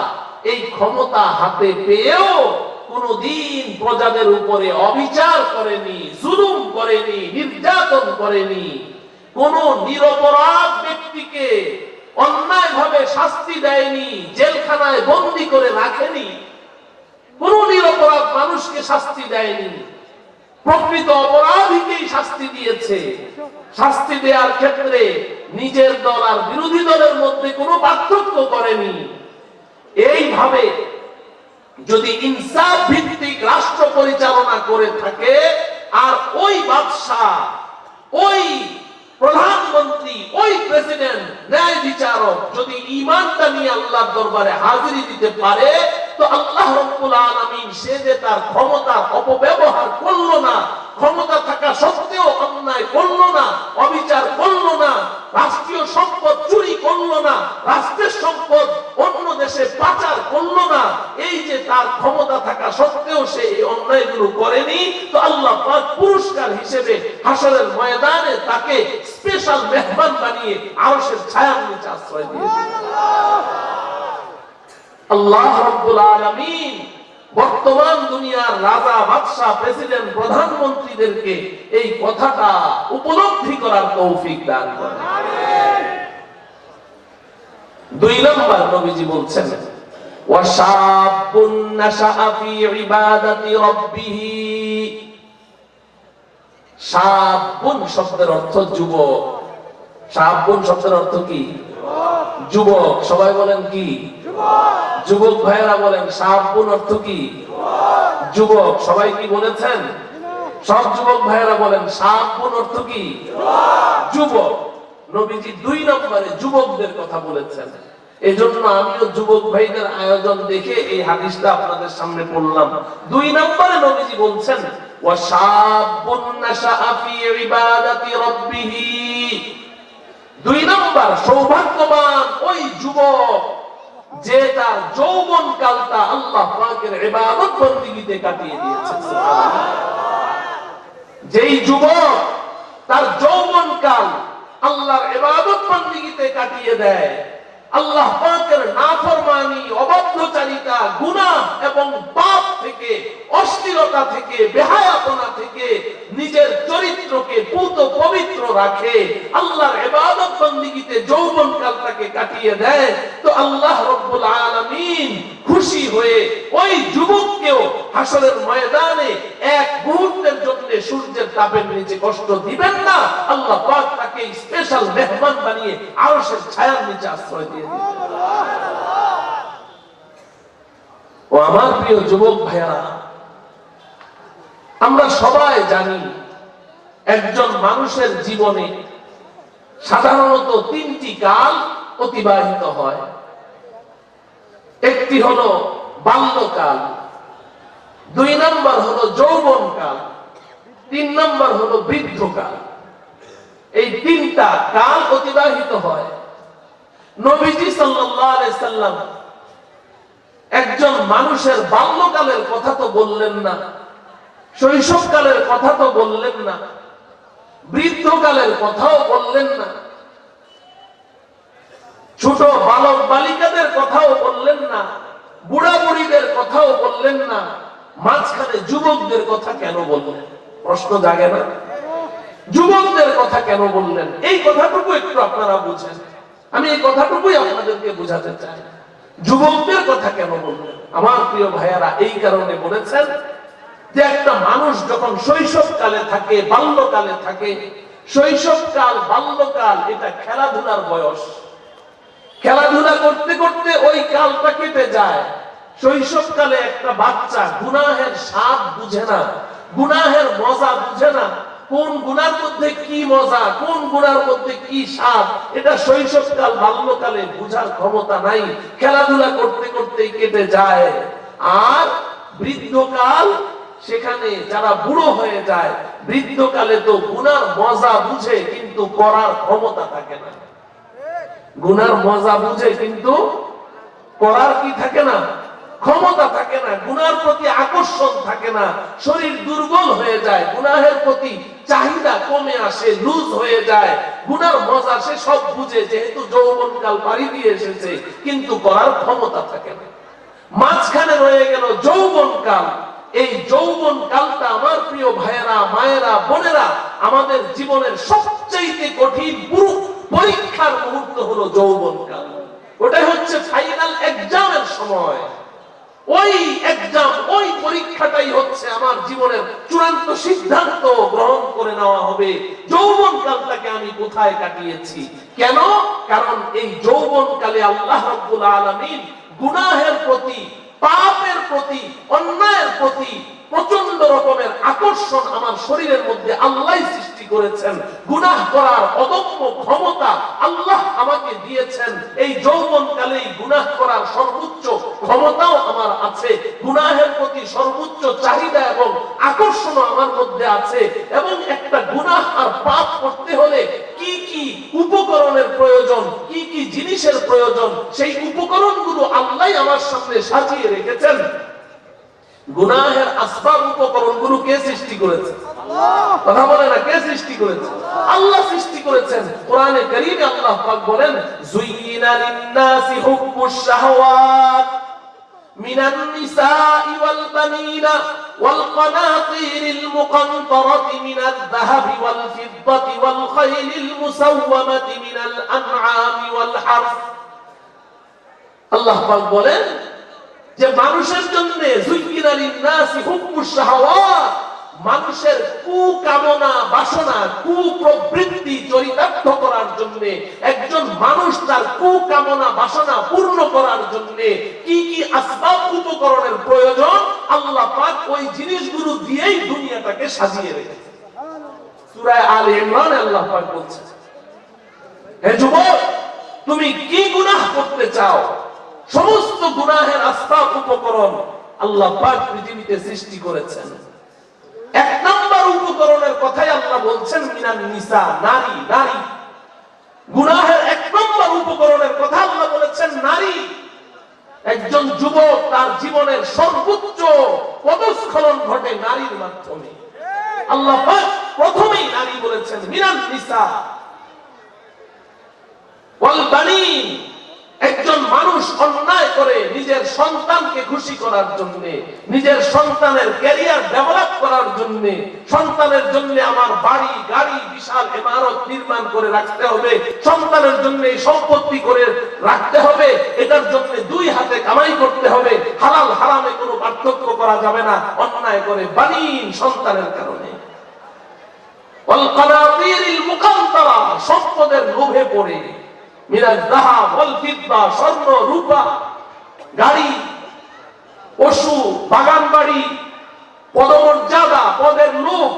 এই ক্ষমতা হাতে পেয়েও কোনদিন প্রজাদের উপরে অবিচার করেনি, জুলুম করেনি, নির্যাতন করেনি। কোন নিরপরাধ ব্যক্তিকে অন্যায়ভাবে শাস্তি দেয়নি, জেলখানায় বন্দী করে রাখেনি, কোন নিরপরাধ মানুষকে শাস্তি দেয়নি। প্রকৃত অপরাধীকেই শাস্তি দিয়েছে। শাস্তি দেওয়ার ক্ষেত্রে নিজের দল আর বিরোধী দলের মধ্যে কোনো পার্থক্য করেনি। এইভাবে যদি ইনসাফ ভিত্তিক রাষ্ট্র পরিচালনা করে থাকে, আর ওই বাদশাহ, ওই প্রধানমন্ত্রী, ওই প্রেসিডেন্ট, ন্যায় বিচারক যদি ঈমানটা নিয়ে আল্লাহর দরবারে হাজিরি দিতে পারে, তো আল্লাহ রাব্বুল আলামিন সে যে তার ক্ষমতার অপব্যবহার করলো না, ক্ষমতা থাকা সত্ত্বেও অন্যায় করলো না, অবিচার করলো না, রাষ্ট্রীয় সম্পদ চুরি করলো না, রাষ্ট্রের সম্পদ অন্য দেশে পাচার করলো না, এই যে তার ক্ষমতা থাকা সত্ত্বেও সে এই অন্যায়গুলো করেনি, তো আল্লাহ পাক পুরস্কার হিসেবে হাশরের ময়দানে তাকে স্পেশাল মেহমান বানিয়ে আরশের ছায়ার নিচে আশ্রয় দিয়েছেন। আল্লাহ রাব্বুল আলামিন বর্তমান দুনিয়ার রাজা, বাদশা, প্রেসিডেন্ট, প্রধানমন্ত্রীদেরকে এই কথাটা উপলব্ধি করার তৌফিক দান করেন। আমিন। 2 নম্বর নবীজি বলছেন, ওয়াশাবুন নাশাআ ফি ইবাদাতি রাব্বিহি। শাবুন শব্দের অর্থ যুবক। শাবুন শব্দের অর্থ কি? যুবক। সবাই বলেন কি? যুবক ভাইরা বলেন। শাবুন অর্থ কি? যুবক। সবাই কি বলেছেন? সব যুবক ভাইরা বলেন। শাবুন অর্থ কি? যুবক। নবীজি 2 নম্বরে যুবকদের কথা বলেছেন। এজন্য আমিও যুবক ভাইদের আয়োজন দেখে এই হাদিসটা আপনাদের সামনে পড়লাম। 2 নম্বরে নবীজি বলছেন, ওয়াশাবুন নাশাআ ফি ইবাদাতি রাব্বিহি। 2 নম্বর, সৌভাগ্যবান ওই যুবক যে তার যৌবন কালটা আল্লাহ পাকের ইবাদত বন্দেগীতে কাটিয়ে দিয়েছে। যেই যুবক তার যৌবন কাল আল্লাহর ইবাদত বন্দেগীতে কাটিয়ে দেয়, আল্লাহ পাকের নাফরমানি, অবাধ্যচারিতা, গুনাহ এবং পাপ থেকে, অশ্লীলতা থেকে, বেহায়াপনা থেকে নিজের চরিত্রকে পুত পবিত্র রাখে, আল্লাহর ইবাদত বন্দেগীতে যৌবন কালটাকে কাটিয়ে দেয়, তো আল্লাহ রাব্বুল আলামিন খুশি হয়ে ওই যুবককেও হাশরের ময়দানে এক মুহূর্তের জন্য সূর্যের তাপের নিচে কষ্ট দিবেন না। আল্লাহ পাক তাকে স্পেশাল মেহমান বানিয়ে আরশের ছায়ার নিচে আশ্রয় দিয়ে দিবেন। ও আমার প্রিয় যুবক ভাইরা, আমরা সবাই জানি একজন মানুষের জীবনে সাধারণত 3টি কাল অতিবাহিত হয়। একটি হলো বাল্যকাল, 2 নম্বর হলো যৌবনকাল, 3 নম্বর হলো বৃদ্ধকাল। এই 3টা কাল অতিবাহিত হয়। নবীজি সাল্লাল্লাহু আলাইহি সাল্লাম একজন মানুষের বাল্যকালের কথা তো বললেন না, শৈশবকালের কথা তো বললেন না, বৃদ্ধকালের কথাও বললেন না, ছোট বালক বালিকাদের কথাও বললেন না, বুড়া বুড়িদের কথাও বললেন না, মাঝখানে যুবকদের কথা কেন বললেন? প্রশ্ন জাগে না? যুবকদের কথা কেন বললেন? এই কথাটুকু একটু আপনারা বুঝেন। আমি এই কথাটুকুই আপনাদেরকে বোঝাতে চাই। যুবকদের কথা কেন বললেন? আমার প্রিয় ভাইয়ারা, এই কারণে বলেছেন যে একটা মানুষ যখন শৈশবকালে থাকে, বাল্যকালে থাকে, শৈশবকাল, বাল্যকাল এটা খেলাধুলার বয়স। খেলাধুলা করতে করতে ওই কালটা কেটে যায়। শৈশবকালে একটা বাচ্চা গুনাহের স্বাদ বুঝে না, গুনাহের মজা বুঝে না, কোন গুনার মধ্যে কি মজা, কোন গুনার মধ্যে কি স্বাদ, এটা শৈশবকাল বাল্যকালে বুঝার ক্ষমতা নাই। খেলাধুলা করতে করতেই কেটে যায়। আর বৃদ্ধকাল, সেখানে যারা বুড়ো হয়ে যায়, বৃদ্ধকালে তো গুনার মজা বুঝে কিন্তু করার ক্ষমতা থাকে না। গুনার মজা বুঝে কিন্তু করার কি থাকে না, ক্ষমতা থাকে না। গুনার প্রতি আকর্ষণ থাকে না, শরীর দুর্বল হয়ে যায়, গুনাহের প্রতি চাহিদা কমে আসে, লুজ হয়ে যায়। গুনার মজা সে সব বুঝে, যেহেতু যৌবনকাল পাড়ি দিয়ে এসেছে, কিন্তু করার ক্ষমতা থাকে না। মাঝখানে রয়ে গেল যৌবনকাল। এই যৌবনকালটা আমার প্রিয় ভাইয়েরা, মায়েরা, বোনেরা, আমাদের জীবনের সবচেয়ে কঠিন পরীক্ষার মুহূর্ত হলো যৌবনকাল। ওটাই হচ্ছে ফাইনাল এক্সামের সময়। ওই এক্সাম, ওই পরীক্ষাটাই হচ্ছে আমার জীবনের চূড়ান্ত সিদ্ধান্ত গ্রহণ করে নেওয়া হবে যৌবনকালটাকে আমি কোথায় কাটিয়েছি। কেন? কারণ এই যৌবনকালে আল্লাহ রাব্বুল আলামিন গুনাহের প্রতি, পাপের প্রতি, অন্যায়ের প্রতি প্রচন্ড রকমের আকর্ষণ আমার শরীরের মধ্যে আল্লাহ সৃষ্টি করেছেন। গুনাহ করার অদম্য ক্ষমতা আল্লাহ আমাকে দিয়েছেন। এই যৌবনকালেই গুনাহ করার সর্বোচ্চ ক্ষমতাও আমার আছে। গুনাহের প্রতি সর্বোচ্চ চাহিদা এবং আকর্ষণও আমার মধ্যে আছে। এবং একটা গুনাহ আর পাপ করতে হলে কি কি উপকরণের প্রয়োজন, কি কি জিনিসের প্রয়োজন, সেই উপকরণগুলো আল্লাহ আমার সামনে সাজিয়ে রেখেছেন। গুনাহের আসবাব, উপকরণগুলো কে সৃষ্টি করেছে? কথা বলে না, কে সৃষ্টি করেছে? আল্লাহ সৃষ্টি করেছেন। কোরআনে কারীমে আল্লাহ পাক বলেন, যুয়িনা লিন-নাসি হুব্বুশ শাহওয়াত মিনান নিসাই ওয়াল বানিনা ওয়াল কানাতিরিল মুকানতারাতি মিনাল যাহাবি ওয়াল ফিদ্দাতি ওয়াল খাইলিল মুসাওওয়ামাতি মিনাল আনআমি ওয়াল হারস। আল্লাহ পাক বলেন যে মানুষের জন্য যুয়িনা লিন-নাসি হুব্বুশ শাহওয়াত, মানুষের কুকামনা, বাসনা, কুপ্রবৃত্তি চরিতার্থ করার জন্য, একজন মানুষ তার কুকামনা বাসনা পূর্ণ করার জন্য কি কি আসবাব, উপকরণের প্রয়োজন, আল্লাহ পাক ওই জিনিসগুলো দিয়েই দুনিয়াটাকে সাজিয়ে রেখেছে। সূরা আলে ইমরানে আল্লাহ পাক বলছেন, হে যুবক, তুমি কি গুনাহ করতে চাও? সমস্ত গুনাহের আসবাব, উপকরণ আল্লাহ পাক পৃথিবীতে সৃষ্টি করেছেন। এক নম্বর উপকরণের কথাই আল্লাহ বলছেন মিনান নিসা, নারী। নারী গুনাহের এক নম্বর উপকরণের কথা আল্লাহ বলেছেন নারী। একজন যুবক তার জীবনের সর্বোচ্চ পদস্খলন ঘটে নারীর মাধ্যমে। আল্লাহ পাক প্রথমেই নারী বলেছেন মিনান নিসা ওয়াল বানিন। একজন মানুষ অন্যায় করে নিজের সন্তানকে খুশি করার জন্য, নিজের সন্তানের ক্যারিয়ার ডেভেলপ করার জন্য, সন্তানের জন্য আমার বাড়ি গাড়ি বিশাল ইমারত নির্মাণ করে রাখতে হবে, সন্তানের জন্য এই সম্পত্তি করে রাখতে হবে, এটার জন্য দুই হাতে কামাই করতে হবে, হালাল হারামে কোনো পার্থক্য করা যাবে না, অন্যায় করে বানিন সন্তানের কারণে। ওয়াল কানাতিরিল মুকানতারা, সম্পদের লোভে পড়ে, মিনাল যাহাব ওয়াল ফিদ্দা, স্বর্ণ রূপা, গাড়ি, পশু, বাগান বাড়ি, পদমর্যাদা, পদের লোভ,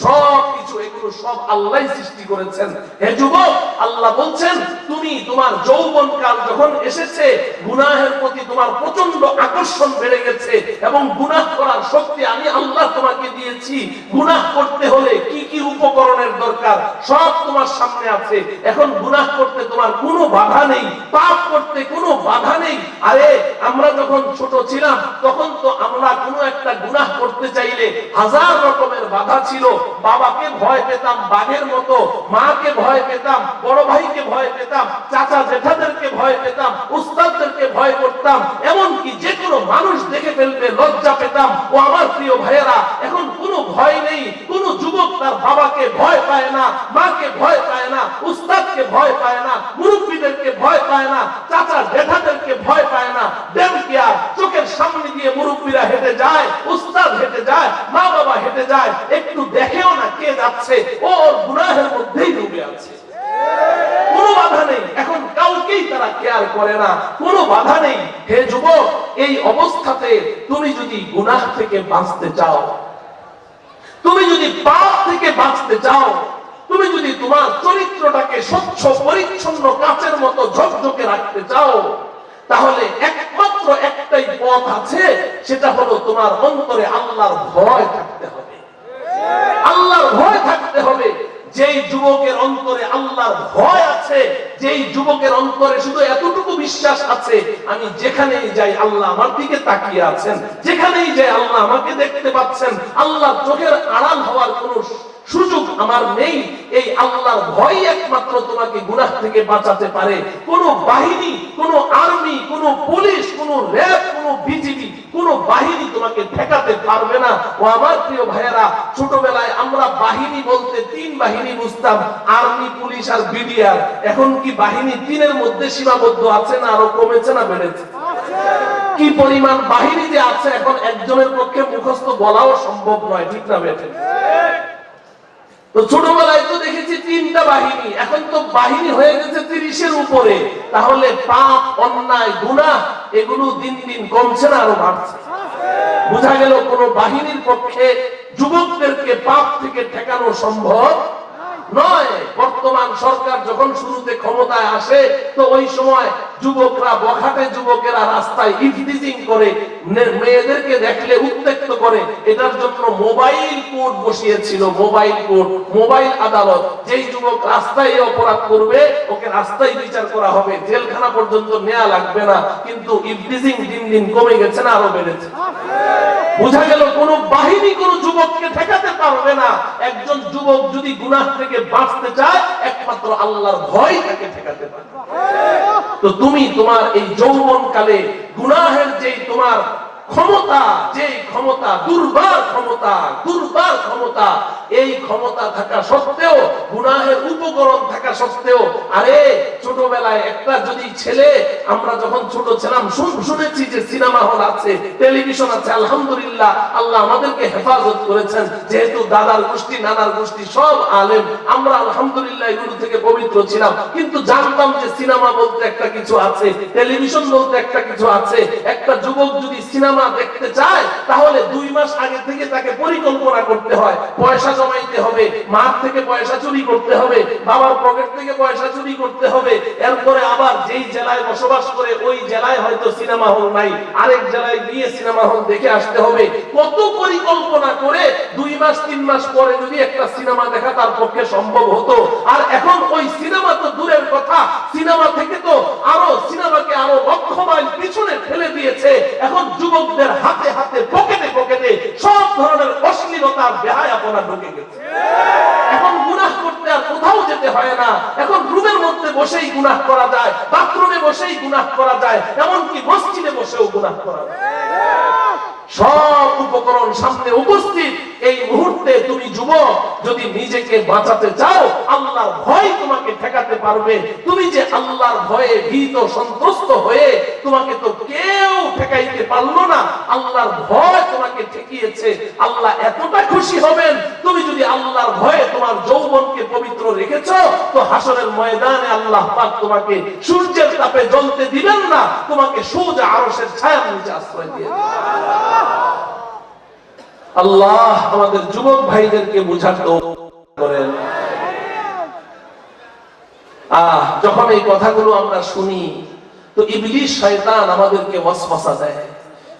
সবকিছু এগুলো সব আল্লাহ সৃষ্টি করেছেন। হে যুবক, আল্লাহ বলছেন তুমি তোমার যৌবনকাল যখন এসেছে, গুনাহের প্রতি তোমার প্রচন্ড আকর্ষণ বেড়ে গেছে এবং গুনাহ করার শক্তি আমি আল্লাহ তোমাকে দিয়েছি। গুনাহ করতে হলে কি কি উপকরণের দরকার সব তোমার সামনে আছে। এখন গুনাহ করতে তোমার কোনো বাধা নেই, পাপ করতে কোনো বাধা নেই। আরে আমরা যখন ছোট ছিলাম তখন তো আমরা কোনো একটা গুনাহ করতে চাইলে হাজার রকমের বাধা ছিল। বাবাকে ভয় পেতাম বাঘের মতো, মাকে ভয় পেতাম, বড় ভাইকে ভয় পেতাম, চাচা জেঠাদেরকে ভয় পেতাম, উস্তাদদেরকে ভয় করতাম, এমনকি যে কোনো মানুষ দেখে ফেলতে লজ্জা পেতাম। ও আমার প্রিয় ভাইয়েরা, এখন কোনো ভয় নেই। কোন যুবক তার বাবাকে ভয় পায় না, মাকে ভয় পায় না, উস্তাদকে ভয় পায় না, মুরব্বীদেরকে ভয় পায় না, চাচা জেঠাদেরকে ভয় পায় না। দেন কি আর চোখের সামনে দিয়ে মুরব্বীরা হেঁটে যায়, উস্তাদ হেঁটে যায়, মা বাবা হেঁটে যায়, একটু দেখেও না কে যাচ্ছে, ওর গুনাহের মধ্যেই ডুবে আছে। কোনো বাধা নেই, এখন কাউকেই তারা কেয়ার করে না, কোনো বাধা নেই। হে যুবক, এই অবস্থাতে তুমি যদি গুনাহ থেকে বাঁচতে চাও, তুমি যদি পাপ থেকে বাঁচতে চাও, তুমি যদি তোমার চরিত্রটাকে স্বচ্ছ পরিচ্ছন্ন কাচের মতো ঝকঝকে রাখতে চাও, তাহলে একমাত্র একটাই পথ আছে, সেটা হলো তোমার অন্তরে আল্লাহর ভয় থাকতে হবে। আল্লাহর ভয় থাকতে হবে। যেই যুবকের অন্তরে আল্লাহর ভয় আছে, যেই যুবকের অন্তরে শুধু এতটুকু বিশ্বাস আছে, আমি যেখানেই যাই আল্লাহ আমার দিকে তাকিয়ে আছেন, যেখানেই যাই আল্লাহ আমাকে দেখতে পাচ্ছেন, আল্লাহ চোখের আড়াল হওয়ার কোনো সুযোগ আমার নেই, এই আল্লাহর ভয় একমাত্র তোমাকে গুনাহ থেকে বাঁচাতে পারে। কোন বাহিনী, কোন আর্মি, কোন পুলিশ, কোন র্যাব, কোন বিজিবি, কোন বাহিনী তোমাকে ঠেকাতে পারবে না। ও আমার প্রিয় ভাইয়েরা, ছোটবেলায় আমরা বাহিনী বলতে তিন বাহিনী বুঝতাম, আর্মি, পুলিশ আর বিডিআর। এখন কি বাহিনী তিনের মধ্যে সীমাবদ্ধ আছে না আরো কমেছে না বেড়েছে? কি পরিমাণ বাহিনী যে আছে এখন একজনের পক্ষে মুখস্থ বলাও সম্ভব নয়, ঠিক না বেঠে? তো ছোটবেলায় তো দেখেছি তিনটা বাহিনী, এখন তো বাহিনী হয়ে গেছে 30-এর উপরে। তাহলে পাপ, অন্যায়, গুনাহ এগুলো দিন দিন কমছে না আরো বাড়ছে? বোঝা গেল কোন বাহিনীর পক্ষে যুবকদেরকে পাপ থেকে ঠেকানো সম্ভব নয়। বর্তমান সরকার যখন শুরুতে ক্ষমতায় আসে, তো ওই সময় যুবকরা, বখাটে যুবকেরা রাস্তায় ইফটিজিং করে, মেয়েদেরকে দেখলে উত্তেক্ত করে। এটার জন্য মোবাইল কোর্ট বসিয়েছিল, মোবাইল কোর্ট, মোবাইল আদালত। যেই যুবক রাস্তায় অপরাধ করবে ওকে রাস্তায় বিচার করা হবে, জেলখানা পর্যন্ত নেওয়া লাগবে না। কিন্তু ইফটিজিং দিন দিন কমে গেছে না আরো বেড়েছে? বোঝা গেল কোন বাহিনী কোন যুবককে ঠেকাতে পারবে না। একজন যুবক যদি গুনাহ থেকে বাঁচতে চায়, একমাত্র আল্লাহর ভয় তাকে ঠেকাতে পারে। তো তুমি তোমার এই যৌবনকালে গুনাহের যে তোমার ক্ষমতা, যে ক্ষমতা, দুর্বার ক্ষমতা, দুর্বার ক্ষমতা, এই ক্ষমতা থাকা সত্ত্বেও, গুনাহের উপকরণ থাকা সত্ত্বেও, আরে ছোটবেলায় একটা যদি ছেলে, আমরা যখন ছোট ছিলাম শুনেছি যে সিনেমা হল আছে, টেলিভিশন আছে, আলহামদুলিল্লাহ আল্লাহ আমাদেরকে হেফাজত করেছেন। যেহেতু দাদার গোষ্ঠী, নানার গোষ্ঠী সব আলেম, আমরা আলহামদুলিল্লাহ এগুলো থেকে পবিত্র ছিলাম। কিন্তু জানতাম যে সিনেমা বলতে একটা কিছু আছে, টেলিভিশন বলতে একটা কিছু আছে। একটা যুবক যদি সিনেমা দেখতে চায়, তাহলে 2 মাস আগে থেকে তাকে পরিকল্পনা করতে হয়, পয়সা জমাইতে হবে, মার থেকে পয়সা চুরি করতে হবে, বাবার পকেট থেকে পয়সা চুরি করতে হবে। এরপরে আবার যেই জেলায় বসবাস করে ওই জেলায় হয়তো সিনেমা হল নাই, আরেক জেলায় গিয়ে সিনেমা হল দেখে আসতে হবে। কত পরিকল্পনা করে 2 মাস 3 মাস পরে যদি একটা সিনেমা দেখা তার পক্ষে সম্ভব হতো। আর এখন ওই সিনেমা তো দূরের কথা, সিনেমা থেকে তো আরো সিনেমাকে আরো লক্ষ মাইল পিছনে ফেলে দিয়েছে। এখন যুবকদের হাতে হাতে, পকেটে পকেটে সব ধরনের অশ্লীলতার বেহায়াপনা ঢুকে গেছে। এখন গুনাহ করতে আর কোথাও যেতে হয় না, এখন রুমের মধ্যে বসেই গুনাহ করা যায়, বাথরুমে বসেই গুনাহ করা যায়, এমনকি মসজিদে বসেও গুনাহ করা যায়। সব উপকরণ সামনে উপস্থিত। এই মুহূর্তে তুমি যুবক যদি নিজেকে বাঁচাতে চাও, আল্লাহর ভয় তোমাকে ঠেকাতে পারবে। তুমি যে আল্লাহর ভয়ে ভীত সন্ত্রস্ত হয়ে, তোমাকে তো কেউ ঠেকাইতে পারলো না, আল্লাহর ভয় তোমাকে ঠেকিয়েছে। আল্লাহ এতটা খুশি হবেন, তুমি যদি আল্লাহর ভয়ে তোমার যৌবনকে পবিত্র রেখেছো, তো হাসরের ময়দানে আল্লাহ পাক তোমাকে সূর্যের তাপে জ্বলতে দিবেন না, তোমাকে সোজা আরশের ছায়ার নিচে আশ্রয় দিয়ে দিবেন। আল্লাহ আমাদের যুবক ভাইদেরকে বুঝাতে করেন। যখন এই কথাগুলো আমরা শুনি, তো ইবলিস শয়তান আমাদেরকে ওয়াসওয়াসা দেয়,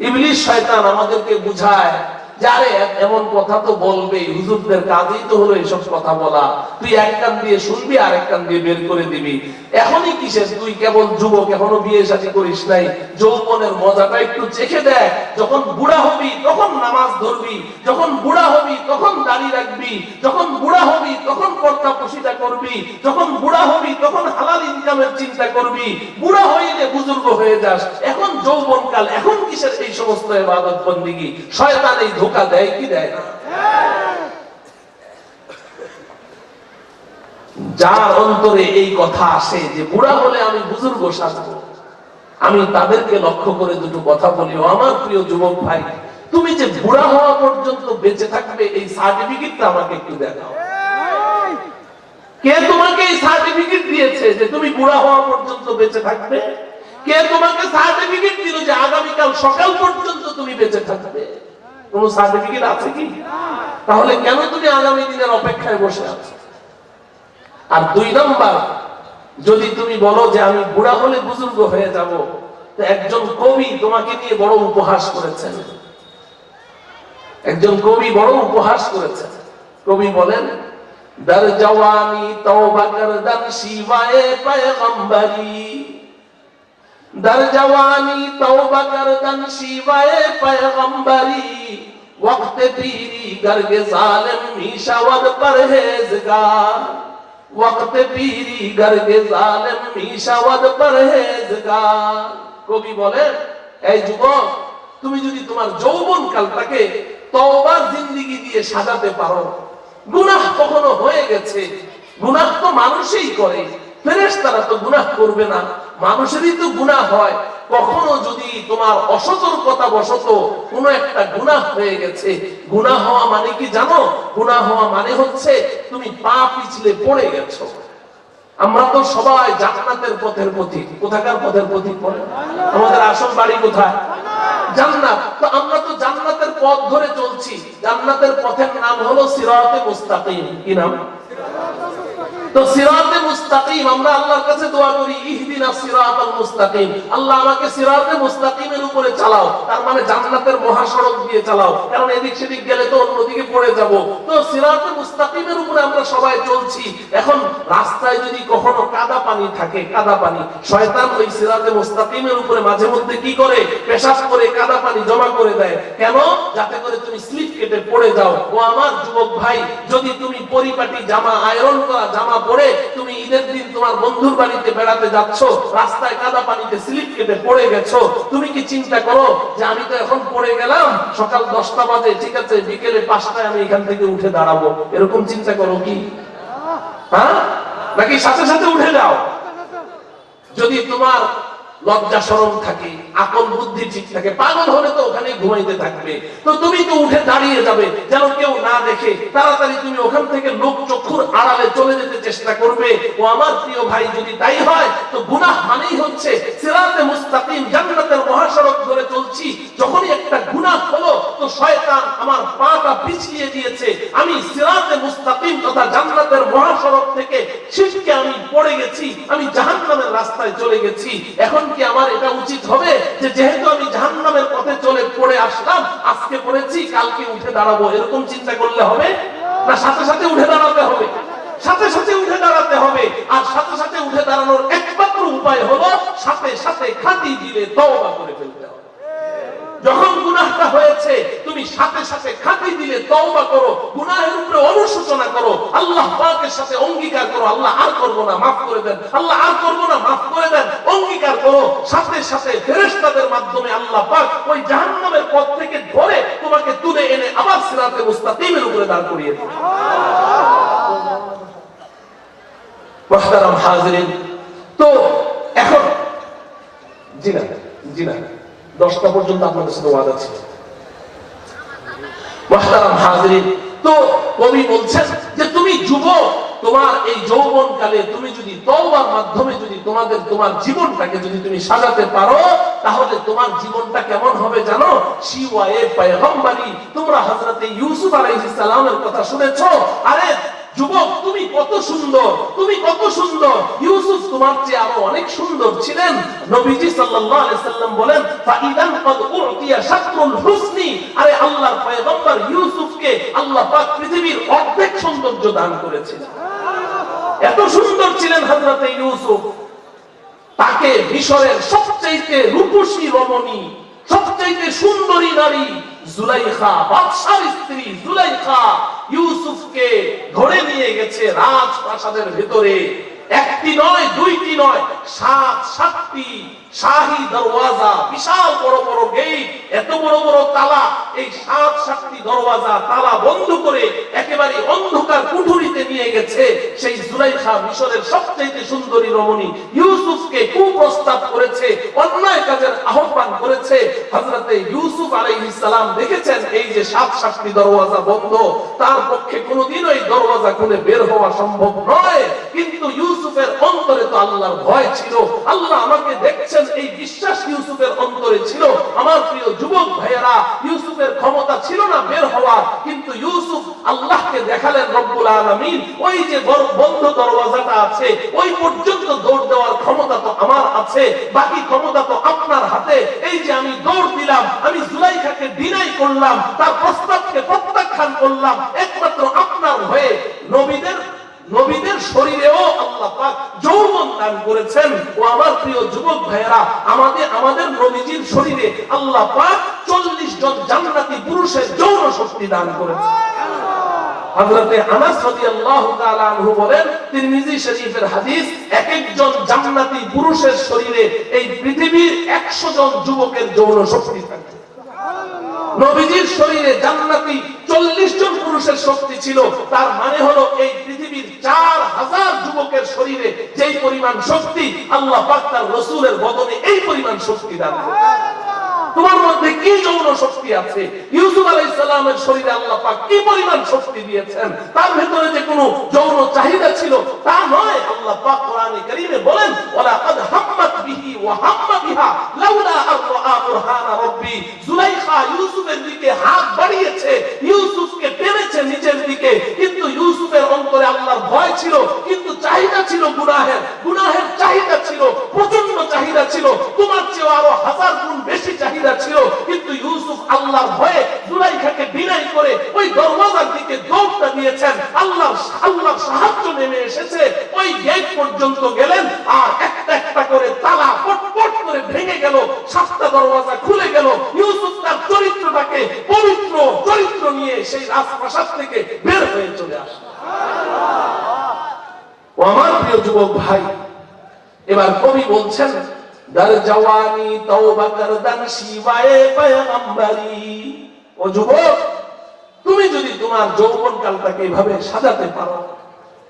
ইবলিস শয়তান আমাদেরকে বুঝায় যে আরে এমন কথা তো বলবে, হুজুরদের কাজই তো হলো এইসব কথা বলা, তুই এক কান দিয়ে শুনবি আর এক কান দিয়ে বের করে দিবি। এখনই কিসের, তুই কেবল যুবক, এখনো বিয়ে শাদী করিস নাই, যৌবনের মজাটা একটু চেখে দেখ। যখন বুড়া হবি তখন নামাজ ধরবি, যখন বুড়া হবি তখন দাড়ি রাখবি, যখন বুড়া হবি তখন পর্দা পশিটা করবি, যখন বুড়া হবি তখন হালাল ইনকামের চিন্তা করবি। বুড়া হইলে বুজুর্গ হয়ে যাস, এখন যৌবনকাল, এখন কিসের এই সমস্ত ইবাদত বন্দেগী? শয়তান এই ধোঁকা দেয় কি দেয় না? যার অন্তরে এই কথা আসে যে বুড়া হলে আমি বুজুর্গ সাজবো, আমি তাদেরকে লক্ষ্য করে দুটো কথা বলি। আমার প্রিয় যুবক ভাই, তুমি যে বুড়া হওয়া পর্যন্ত বেঁচে থাকবে, এই সার্টিফিকেটটা আমাকে একটু দেখাও। কে তোমাকে এই সার্টিফিকেট দিয়েছে যে তুমি বুড়া হওয়া পর্যন্ত বেঁচে থাকবে? কে তোমাকে সার্টিফিকেট দিল যে আগামীকাল সকাল পর্যন্ত তুমি বেঁচে থাকবে? কোন সার্টিফিকেট আছে কি? তাহলে কেন তুমি আগামী দিনের অপেক্ষায় বসে আছো? আর 2 নাম্বার, যদি তুমি বলো যে আমি বুড়া হলে বুজুর্গ হয়ে যাব, তো একজন কবি তোমাকে নিয়ে বড় উপহাস করেছেন। একজন কবি বড় উপহাস করেছেন। কবি বলেন, দর জওয়ানি তওবা করদান শিবায়ে পয়গম্বরি, দর জওয়ানি তওবা করদান শিবায়ে পয়গম্বরি, वक्त पीरी गर्गे जालिम मीशावद परहेजगार, वक्त पीरी गर्गे जालिम मीशावद परहेजगार। কবি বলেন, এই যুবক, তুমি যদি তোমার যৌবন কালটাকে তওবার জিন্দেগি দিয়ে সাজাতে পারো, গুনাহ কখনো হয়ে গেছে, গুনাহ তো মানুষই করে, ফেরেশতারা তো গুনাহ করবে না, মানুষেরই তো গুনাহ হয়। কখনো যদি তোমার অসতর্কতা বশত কোনো একটা গুনাহ হয়ে গেছে, গুনাহ হওয়া মানে কি জানো? গুনাহ হওয়া মানে হচ্ছে তুমি পা পিছলে পড়ে গেছো। আমরা তো সবাই জান্নাতের পথের পথিক। কোথাকার পথের পথিক বলেন? আমাদের আসল বাড়ি কোথায়? জান্নাত। তো আমরা তো জান্নাতের পথ ধরে চলছি। জান্নাতের পথের নাম হলো সিরাতে মুস্তাকিম। কি নাম? তো সিরাতে মুস্তাকিম, আমরা আল্লাহর কাছে দোয়া করি, ইহদিনাস সিরাতাল মুস্তাকিম, আল্লাহ আমাকে সিরাতে মুস্তাকিমের উপরে চালাও। তার মানে জান্নাতের মহাসড়ক দিয়ে চালাও, কারণ এদিক সেদিক গেলে তো অন্যদিকে পড়ে যাব। তো সিরাতে মুস্তাকিমের উপরে আমরা সবাই চলছি। এখন রাস্তায় যদি কখনো কাদা পানি থাকে, কাদা পানি, শয়তান ওই সিরাতে মুস্তাকিমের উপরে মাঝে মধ্যে কি করে? পেশাব করে কাদা পানি জমা করে দেয়। কেন? যাতে করে তুমি স্লিপ কেটে পড়ে যাও। ও আমার যুবক ভাই, যদি তুমি পরিপাটি জামা, আয়রন করা জামা পরে তুমি ঈদের দিন তোমার বন্ধুর বাড়িতে বেড়াতে যাচ্ছ, রাস্তায় কাদা পানিতে স্লিপ কেটে পড়ে গেছো, তুমি কি চিন্তা করো যে আমি তো এখন পড়ে গেলাম, সকাল 10টা বাজে, ঠিক আছে, বিকেলে 5টায় আমি এখান থেকে উঠে দাঁড়াবো? এরকম চিন্তা করো কি? হ্যাঁ, নাকি সাথে সাথে উঠে যাও? যদি তোমার লজ্জা শরম থাকে, আকল বুদ্ধি ঠিক থাকে, পাগল হলে তো ওখানে ঘুমাইতে থাকবে। তো তুমি তো উঠে দাঁড়িয়ে যাবে, যেন কেউ না দেখে। তাড়াতাড়ি তুমি ওখান থেকে লোক চক্ষুর আড়ালে চলে যেতে চেষ্টা করবে। ও আমার প্রিয় ভাই, যদি তাই হয়, তো গুনাহ মানেই হচ্ছে সিরাতে মুস্তাকিম, জান্নাতের মহাসড়ক ধরে চলছি। যখনই একটা গুনাহ হলো, তো শয়তান আমার পাটা পিছলিয়ে দিয়েছে, আমি সিরাতে মুস্তাকিম তথা জান্নাতের মহাসড়ক থেকে ছিটকে আমি পড়ে গেছি, আমি জাহান্নামের রাস্তায় চলে গেছি। এখন কি আমার এটা উচিত হবে যে যেহেতু আমি জাহান্নামের পথে চলে পড়ে আসলাম, আজকে পড়েছি, কালকে উঠে দাঁড়াবো? এরকম চিন্তা করলে হবে না? সাথে সাথে উঠে দাঁড়াতে হবে, সাথে সাথে উঠে দাঁড়াতে হবে। আর সাথে সাথে উঠে দাঁড়ানোর একমাত্র উপায় হলো সাথে সাথে খাঁটি দিলে তওবা করে ফেলতে হবে। যখন গুনাহটা হয়েছে, তুমি সাথে সাথে খাঁটি দিলে তওবা করো, গুনাহের উপরে অনুশোচনা করো, আল্লাহ পাকের সাথে অঙ্গীকার করো, আল্লাহ আর করব না, মাফ করে দেন, আল্লাহ আর করব না, মাফ করে দেন, অঙ্গীকার করো। সাথে সাথে ফেরেশতাদের মাধ্যমে আল্লাহ পাক ওই জাহান্নামের পথ থেকে ধরে তোমাকে তুলে এনে আবার সিরাতে মুস্তাকিমের উপরে দাঁড় করিয়ে দেবে। মুহতারাম হাজিরিন, তো এখন জি না 10টা পর্যন্ত আপনাদের সাথে ওয়াদা ছিল। মুহতারাম হাজিরিন, তো কবি বলছেন যে তুমি যুবক, তোমার এই যৌবন কালে তুমি যদি তওবার মাধ্যমে যদি তোমার জীবনটাকে যদি তুমি সাজাতে পারো, তাহলে তোমার জীবনটা কেমন হবে জানো? শিওয়ায়ে পয়গম্বরি। তোমরা হযরতে ইউসুফ আলাইহিস সালামের কথা শুনেছো? আরে যুবক, তুমি কত সুন্দর, তুমি কত সুন্দর। ইউসুফ তোমার চেয়ে আরো অনেক সুন্দর ছিলেন। নবীজি সাল্লাল্লাহু আলাইহি সাল্লাম বলেন, ফাইদান কদ উতিয়া শাতরুল হুসনি। আরে আল্লাহর পয়গম্বর ইউসুফকে আল্লাহ পাক পৃথিবীর অর্ধেক সৌন্দর্য দান করেছিলেন। এত সুন্দর ছিলেন হযরতে ইউসুফ। তাকে মিশরের সবচেয়ে রূপসী রমণী, সবচেয়ে সুন্দরী নারী জুলাইখা, বাদশার স্ত্রী জুলাইখা, ইউসুফকে ধরে নিয়ে গেছে রাজপ্রাসাদের ভিতরে। একটি নয়, দুইটি নয়, 7টি শাহী দরওয়াজা, বিশাল বড় বড় গেট, এত বড় বড় তালা, এই 7টি দরওয়াজা তালা বন্ধ করে একেবারে অন্ধকার কুঠুরিতে নিয়ে গেছে। সেই জুলাইখা, মিশরের সবচেয়ে সুন্দরী রমণী, ইউসুফকে কুপ্রস্তাব করেছে, অন্যায় কাজের আহ্বান করেছে। হযরতে ইউসুফ আলাইহিস সালাম দেখেছেন এই যে 7টি দরওয়াজা বন্ধ, তার পক্ষে কোনোদিন ওই দরওয়াজা খুলে বের হওয়া সম্ভব নয়। কিন্তু ইউসুফের অন্তরে তো আল্লাহর ভয় ছিল, আল্লাহ আমাকে দেখছেন এই বিশ্বাস ইউসুফের অন্তরে ছিল। আমার প্রিয় যুবক ভাইয়েরা, ইউসুফের ক্ষমতা ছিল না বের হওয়ার, কিন্তু ইউসুফ আল্লাহকে দেখালেন রব্বুল আলামিন ওই যে বন্ধ দরওয়াজাটা আছে ওই পর্যন্ত দৌড় দেওয়ার ক্ষমতা তো আমার আছে, বাকি ক্ষমতা তো আপনার হাতে। এই যে আমি দৌড় দিলাম, আমি জুলাইখাকে ডিনাই করলাম, তার প্রস্তাবকে প্রত্যাখ্যান করলাম একমাত্র আপনার হয়ে। নবীদের শরীরেও আল্লাহ পাক যৌবন দান করেছেন। ও আমার প্রিয় যুবক ভাইয়েরা, আমাদের নবীজির শরীরে আল্লাহ পাক 40 জন জান্নাতি পুরুষের যৌন শক্তি দান করেছেন। হযরতে আনাস রাদিয়াল্লাহু তাআলা আনহু বলেন, তিরমিজি শরীফের হাদিস, এক একজন জান্নাতি পুরুষের শরীরে এই পৃথিবীর 100 জন যুবকের যৌন শক্তি থাকে। নবীজির শরীরে জান্নাতি 40 জন পুরুষের শক্তি ছিল, তার মানে হলো এই পৃথিবীর 4000 যুবকের শরীরে যেই পরিমাণ শক্তি, আল্লাহ পাক তার রাসূলের বদনে এই পরিমাণ শক্তি দান করেছেন। তোমার মধ্যে কি যৌন শক্তি আছে? ইউসুফ আলাইহিস সালামের শরীরে আল্লাহ পাক কি পরিমাণ শক্তি দিয়েছেন, তার ভিতরে যে কোনো যৌন চাহিদা ছিল তা নয়। আল্লাহ পাক কোরআনে কারীমে বলেন, ওয়ালাকাদ হাম্মাত বিহি ওয়া হাম্মা বিহা লাউলা আরআ বুরহানা রাব্বি। জুলাইখা ইউসুফের দিকে হাত বাড়িয়েছে, ইউসুফকে টেনেছে নিচের দিকে, কিন্তু ইউসুফের অন্তরে আল্লাহর ভয় ছিল, কিন্তু চাহিদা ছিল গুনাহের চাহিদা ছিল, প্রচন্ড চাহিদা ছিল, তোমার চেয়ে আরো 1000 গুণ বেশি চাহিদা ছিল। কিন্তু ইউসুফ আল্লাহর ভয়ে জুলাইখাকে বিনয় করে ওই দরওয়াজার দিকে দৌড়টা দিয়েছেন। আল্লাহর সাহায্য নেমে এসেছে, ওই গেট পর্যন্ত গেলেন, আর একটা একটা করে তালা পটপট করে ভেঙে গেল, 7টা দরওয়াজা খুলে গেল। ইউসুফ তার চরিত্রটাকে পবিত্র চরিত্র নিয়ে সেই রাজপ্রাসাদ থেকে বের হয়ে চলে আসে। ও আমার প্রিয় যুবক ভাই, এবার কবি বলছেন, দার জওয়ানি তওবা করদান শিবায়ে পয়গম্বরি। ও যুবক, তুমি যদি তোমার যৌবনকালটাকে এভাবে সাজাতে পারো,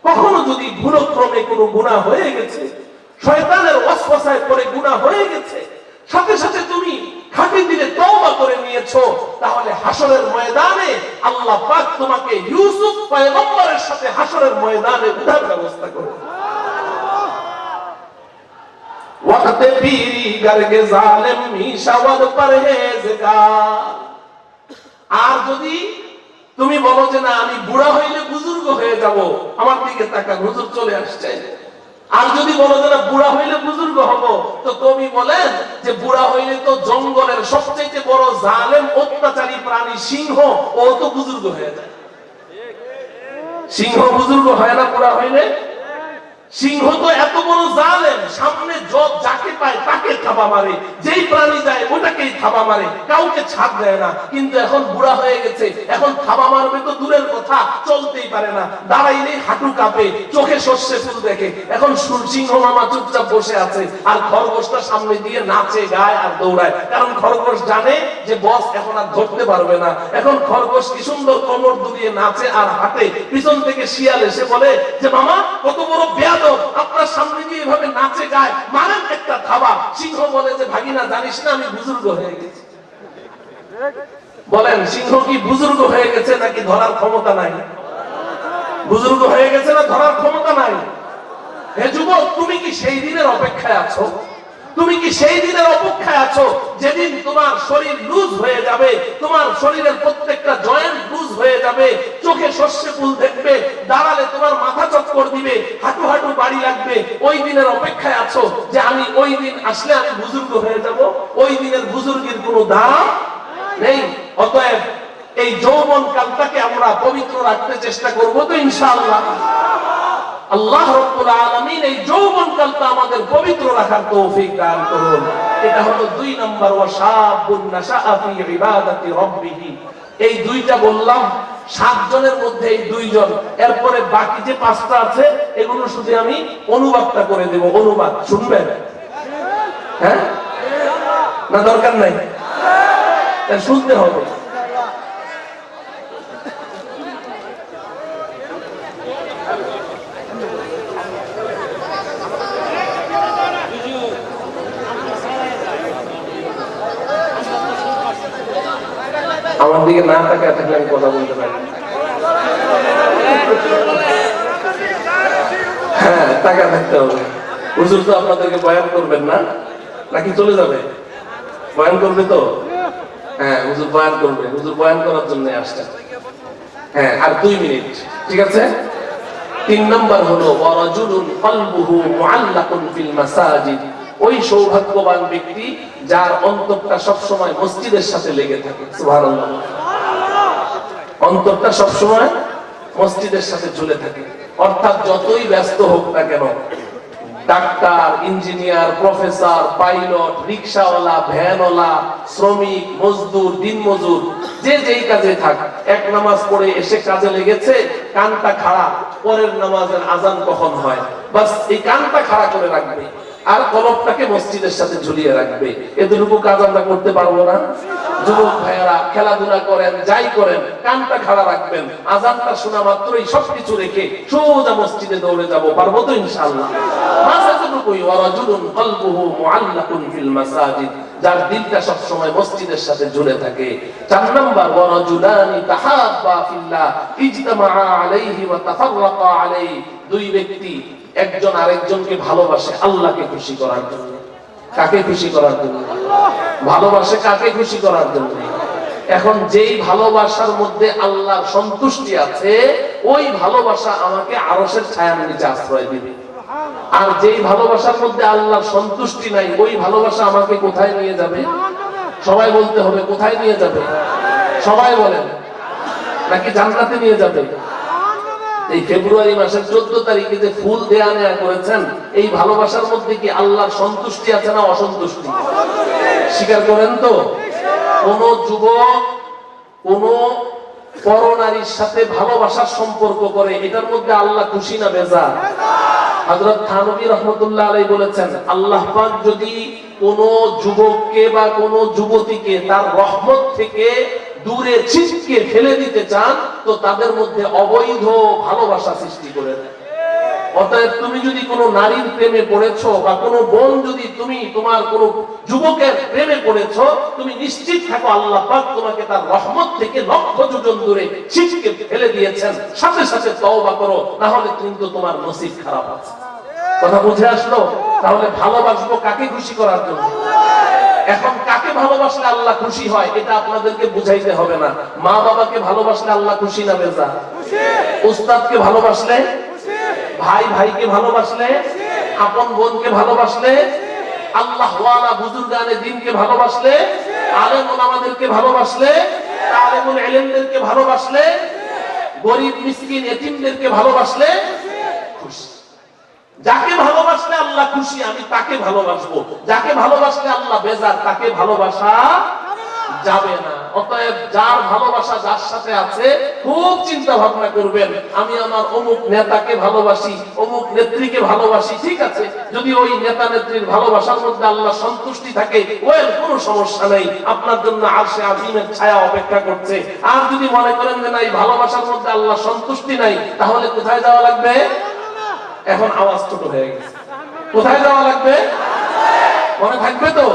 কখনো যদি ভুলক্রমে কোনো গুনাহ হয়ে গেছে, শয়তানের ওয়াসওয়াসায় পড়ে গুনাহ হয়ে গেছে, সাথে সাথে তুমি খাঁটি দিলে তওবা করে নিয়েছো, তাহলে হাসরের ময়দানে আল্লাহ পাক তোমাকে ইউসুফ পয়গম্বরের সাথে হাসরের ময়দানে উঠার ব্যবস্থা করে। वक्त पीरी करके जालिम मिशावद परहेजगार। আর যদি তুমি বলো যে না আমি বুড়া হইলে বুজুর্গ হয়ে যাব, আমার দিকে তাকান, হুজুর চলে আসছে। আর যদি বলো যে না বুড়া হইলে বুজুর্গ হব, তো কবি বলেন যে বুড়া হইলে তো জঙ্গলের সবচেয়ে বড় জালেম অত্যাচারী প্রাণী সিংহ, ও তো বুজুর্গ হয়ে যায়। সিংহ বুজুর্গ হয় না বুড়া হইলে? সিংহ তো এত বড় জালেম, সামনে যাকে পায় তাকে থাবা মারে, যেই প্রাণী যায় ওটাকেই থাবা মারে, কাউকে ছাড় দেয় না। কিন্তু এখন বুড়া হয়ে গেছে, এখন থাবা মারবে তো দূরের কথা, চলতেই পারে না, দাঁড়াইলেই হাঁটু কাঁপে, চোখে সর্ষে ফুল দেখে। এখন সিংহ মামা চুপচাপ বসে আছে, আর খরগোশটা সামনে দিয়ে নাচে গায় আর দৌড়ায়, কারণ খরগোশ জানে যে বস এখন আর ধরতে পারবে না। এখন খরগোশ কি সুন্দর কোমর দুলিয়ে নাচে আর হাঁটে, পিছন থেকে শিয়াল এসে বলে যে মামা কত বড় আপনার সামনে দিয়ে এভাবে নাচে গায়, মারেন একটা থাবা। সিংহ বলে যে ভাগিনা জানিস না আমি বুজুর্গ হয়ে গেছি। বলেন সিংহ কি বুজুর্গ হয়ে গেছে নাকি ধরার ক্ষমতা নাই? বুজুর্গ হয়ে গেছে না ধরার ক্ষমতা নাই? হে যুবক, তুমি কি সেই দিনের অপেক্ষায় আছো? তুমি কি সেই দিনের অপেক্ষায় আছো যেদিন তোমার শরীর লুজ হয়ে যাবে, তোমার শরীরের প্রত্যেকটা জয়েন্ট লুজ হয়ে যাবে, চোখে সর্ষে ফুল দেখবে, দাঁড়ালে তোমার মাথা চক্কর দিবে, হাঁটু হাঁটু বাড়ি লাগবে? ওই দিনের অপেক্ষায় আছো যে আমি ওই দিন আসলে আমি বুজুর্গ হয়ে যাব? ওই দিনের বুজুর্গের কোনো দাম নেই। অতএব এই যৌবন কালটাকে আমরা পবিত্র রাখতে চেষ্টা করব তো ইনশাআল্লাহ। আল্লাহ রাব্বুল আলামিন এই যৌবন কালটা আমাদের পবিত্র রাখার তৌফিক দান করুন। এটা হলো 2 নম্বর, ওয়াশাবুন নাশাআ ফি ইবাদাতি রাব্বিহি। এই দুইটা বললাম, 7 জনের মধ্যে এই 2 জন, এরপরে বাকি যে 5টা আছে এগুলো শুধু আমি অনুবাদটা করে দেব। অনুবাদ শুনবেন? হ্যাঁ না দরকার নাই? শুনতে হবে। আমার দিকে না তাকায় থাকলে আমি কথা বলতে পারি। হ্যাঁ, তাকায় থাকতে হবে। হুজুর তো আপনাদেরকে বয়ান করবেন না, নাকি চলে যাবে? বয়ান করবে তো? হ্যাঁ, হুজুর বয়ান করবে। হুজুর বয়ান করার জন্য আসছেন। হ্যাঁ, আর 2 মিনিট, ঠিক আছে? 3 নাম্বার হলো ওয়ারাজুলুন কলবুহু মুআল্লাকুন ফিল মাসাজিদ। ওই সৌভাগ্যবান ব্যক্তি যার অন্তরটা সব সময় মসজিদের সাথে লেগে থাকে। সুবহানাল্লাহ। অন্তরটা সব সময় মসজিদের সাথে ঝুলে থাকে। অর্থাৎ যতই ব্যস্ত হোক না কেন, ডাক্তার, ইঞ্জিনিয়ার, প্রফেসর, পাইলট, রিকশাওয়ালা, ভ্যানওয়ালা, শ্রমিক, মজদুর, দিনমজুর, যে যেই কাজে থাক, এক নামাজ পড়ে এসে কাজে লেগেছে, কানটা খাড়া, পরের নামাজের আজান কখন হয়, বাস এই কানটা খাড়া করে রাখবে আর কলবটাকে মসজিদের সাথে ঝুলিয়ে রাখবে। এতটুকু কাজ আমরা করতে পারবো না? যুবক ভাইয়েরা খেলাধুলা করেন, যাই করেন, কানটা খাড়া রাখবেন, আজানটা শোনা মাত্রই সবকিছু রেখে সোজা মসজিদে দৌড়ে যাব। পারবো তো ইনশাআল্লাহ? মাসাজুকুই ওয়ারাজুলুন কলবুহু মুআল্লাকুন ফিল মাসাজিদ, যার দিলটা সব সময় মসজিদের সাথে ঝুলে থাকে। 4 নাম্বার ওয়ারাজুলানি তাহাব্বা ফিল্লাহ ইজতামা আলাইহি ওয়া তাফাররাকা আলাইহি। 2 ব্যক্তি একজন আরেকজনকে ভালোবাসে আল্লাহকে খুশি করার জন্য। কাকে খুশি করার জন্য? ভালোবাসে কাকে খুশি করার জন্য? এখন যেই ভালোবাসার মধ্যে আল্লাহর সন্তুষ্টি আছে, ওই ভালোবাসা আমাকে আরশের ছায়ার নিচে আশ্রয় দিবে। আর যেই ভালোবাসার মধ্যে আল্লাহর সন্তুষ্টি নাই, ওই ভালোবাসা আমাকে কোথায় নিয়ে যাবে? সবাই বলতে হবে, কোথায় নিয়ে যাবে? সবাই বলেন, নাকি জান্নাতে নিয়ে যাবে? এই ফেব্রুয়ারি মাসের 14 তারিখে যে ফুল দেয়া নেয়া করেছেন, এই ভালোবাসার মধ্যে কি আল্লাহর সন্তুষ্টি আছে না অসন্তুষ্টি? স্বীকার করেন তো? কোন যুবক কোন পরনারীর সাথে ভালোবাসার সম্পর্ক করে, এটার মধ্যে আল্লাহ খুশি না বেজার? হযরত থানভী রাহমাতুল্লাহ আলাইহি বলেছেন, আল্লাহ পাক যদি কোন যুবককে বা কোন যুবতীকে তার রহমত থেকে দূরে ছিটকে ফেলে দিতে চান, তো তাদের মধ্যে অবৈধ ভালোবাসা সৃষ্টি করে দেন। অতএব তুমি যদি কোনো নারীর প্রেমে পড়েছো, বা কোনো বোন যদি তুমি তোমার কোনো যুবকের প্রেমে পড়েছো, তুমি নিশ্চিত থাকো আল্লাহ পাক তোমাকে তার রহমত থেকে লক্ষ যোজন দূরে ছিটকে ফেলে দিয়েছেন। সাথে সাথে তওবা করো, না হলে কিন্তু তোমার নসিব খারাপ আছে। কথা বুঝে আসলো? তাহলে ভালোবাসবো কাকে খুশি করার জন্য? এখন কাকে ভালোবাসলে আল্লাহ খুশি হয় এটা আপনাদেরকে বুঝাইতে হবে না। মা বাবাকে ভালোবাসলে আল্লাহ খুশি না বেজার? উস্তাদকে ভালোবাসলে, ভাই ভাইকে ভালোবাসলে, আপন বোনকে ভালোবাসলে, আল্লাহ ওয়ালা বুজুর্গানে দ্বীনকে ভালোবাসলে, আলেম ওলামাদেরকে ভালোবাসলে, তালিবুল ইলমদেরকে ভালোবাসলে, গরীব মিসকিন এতিমদেরকে ভালোবাসলে খুশি। যাকে ভালোবাসলে আল্লাহ খুশি, আমি তাকে ভালোবাসবো। যাকে ভালোবাসলে আল্লাহ বেজার, তাকে ভালোবাসা যাবে না। অতএব যার ভালোবাসা যার সাথে আছে, খুব চিন্তা ভাবনা করবেন, আমি আমার অমুক নেতাকে ভালোবাসি, অমুক নেত্রীকে ভালোবাসি, ঠিক আছে, যদি ওই নেতা নেত্রীর ভালোবাসার মধ্যে আল্লাহ সন্তুষ্টি থাকে, ওয়েল, কোনো সমস্যা নেই, আপনার জন্য আরশে আজিমের ছায়া অপেক্ষা করছে। আর যদি মনে করেন যে না, এই ভালোবাসার মধ্যে আল্লাহ সন্তুষ্টি নাই, তাহলে কোথায় যাওয়া লাগবে? এখন আওয়াজ ছোট হয়ে গেছে, কোথায় যাওয়া লাগবে? মনে থাকবে তো?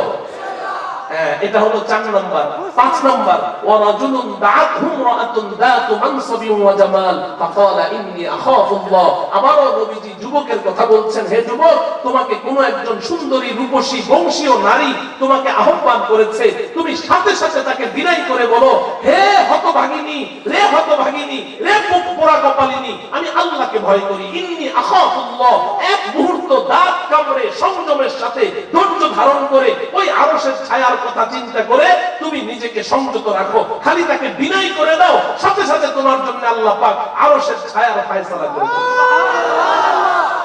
এটা হলো 4 নাম্বার। 5 নাম্বার ওয়ারাজুলুন দাআতহু ইমরাআতুন যাতু মানসাবিন ওয়া জামাল ফাকালা ইন্নী আখাফুল্লাহ। আবারো নবীজি যুবকের কথা বলছেন, হে যুবক, তোমাকে কোন একজন সুন্দরী রূপসী বংশীয় নারী তোমাকে আহ্বান করেছে, তুমি সাথে সাথে তাকে বিদায় করে বলো, হে হতভাগিনী, রে হতভাগিনী, রে পোড়া কপালিনী, আমি আল্লাহকে ভয় করি। ইন্নী আখাফুল্লাহ। এক মুহূর্ত দাঁত কামড়ে সংযমের সাথে ধৈর্য ধারণ করে ওই আরশের ছায়ার কথা চিন্তা করে তুমি নিজেকে সংযত রাখো, খালি তাকে বিনয় করে দাও, সাথে সাথে তোমার জন্য আল্লাহ পাক আরশের ছায়ার ফয়সালা করে দেন।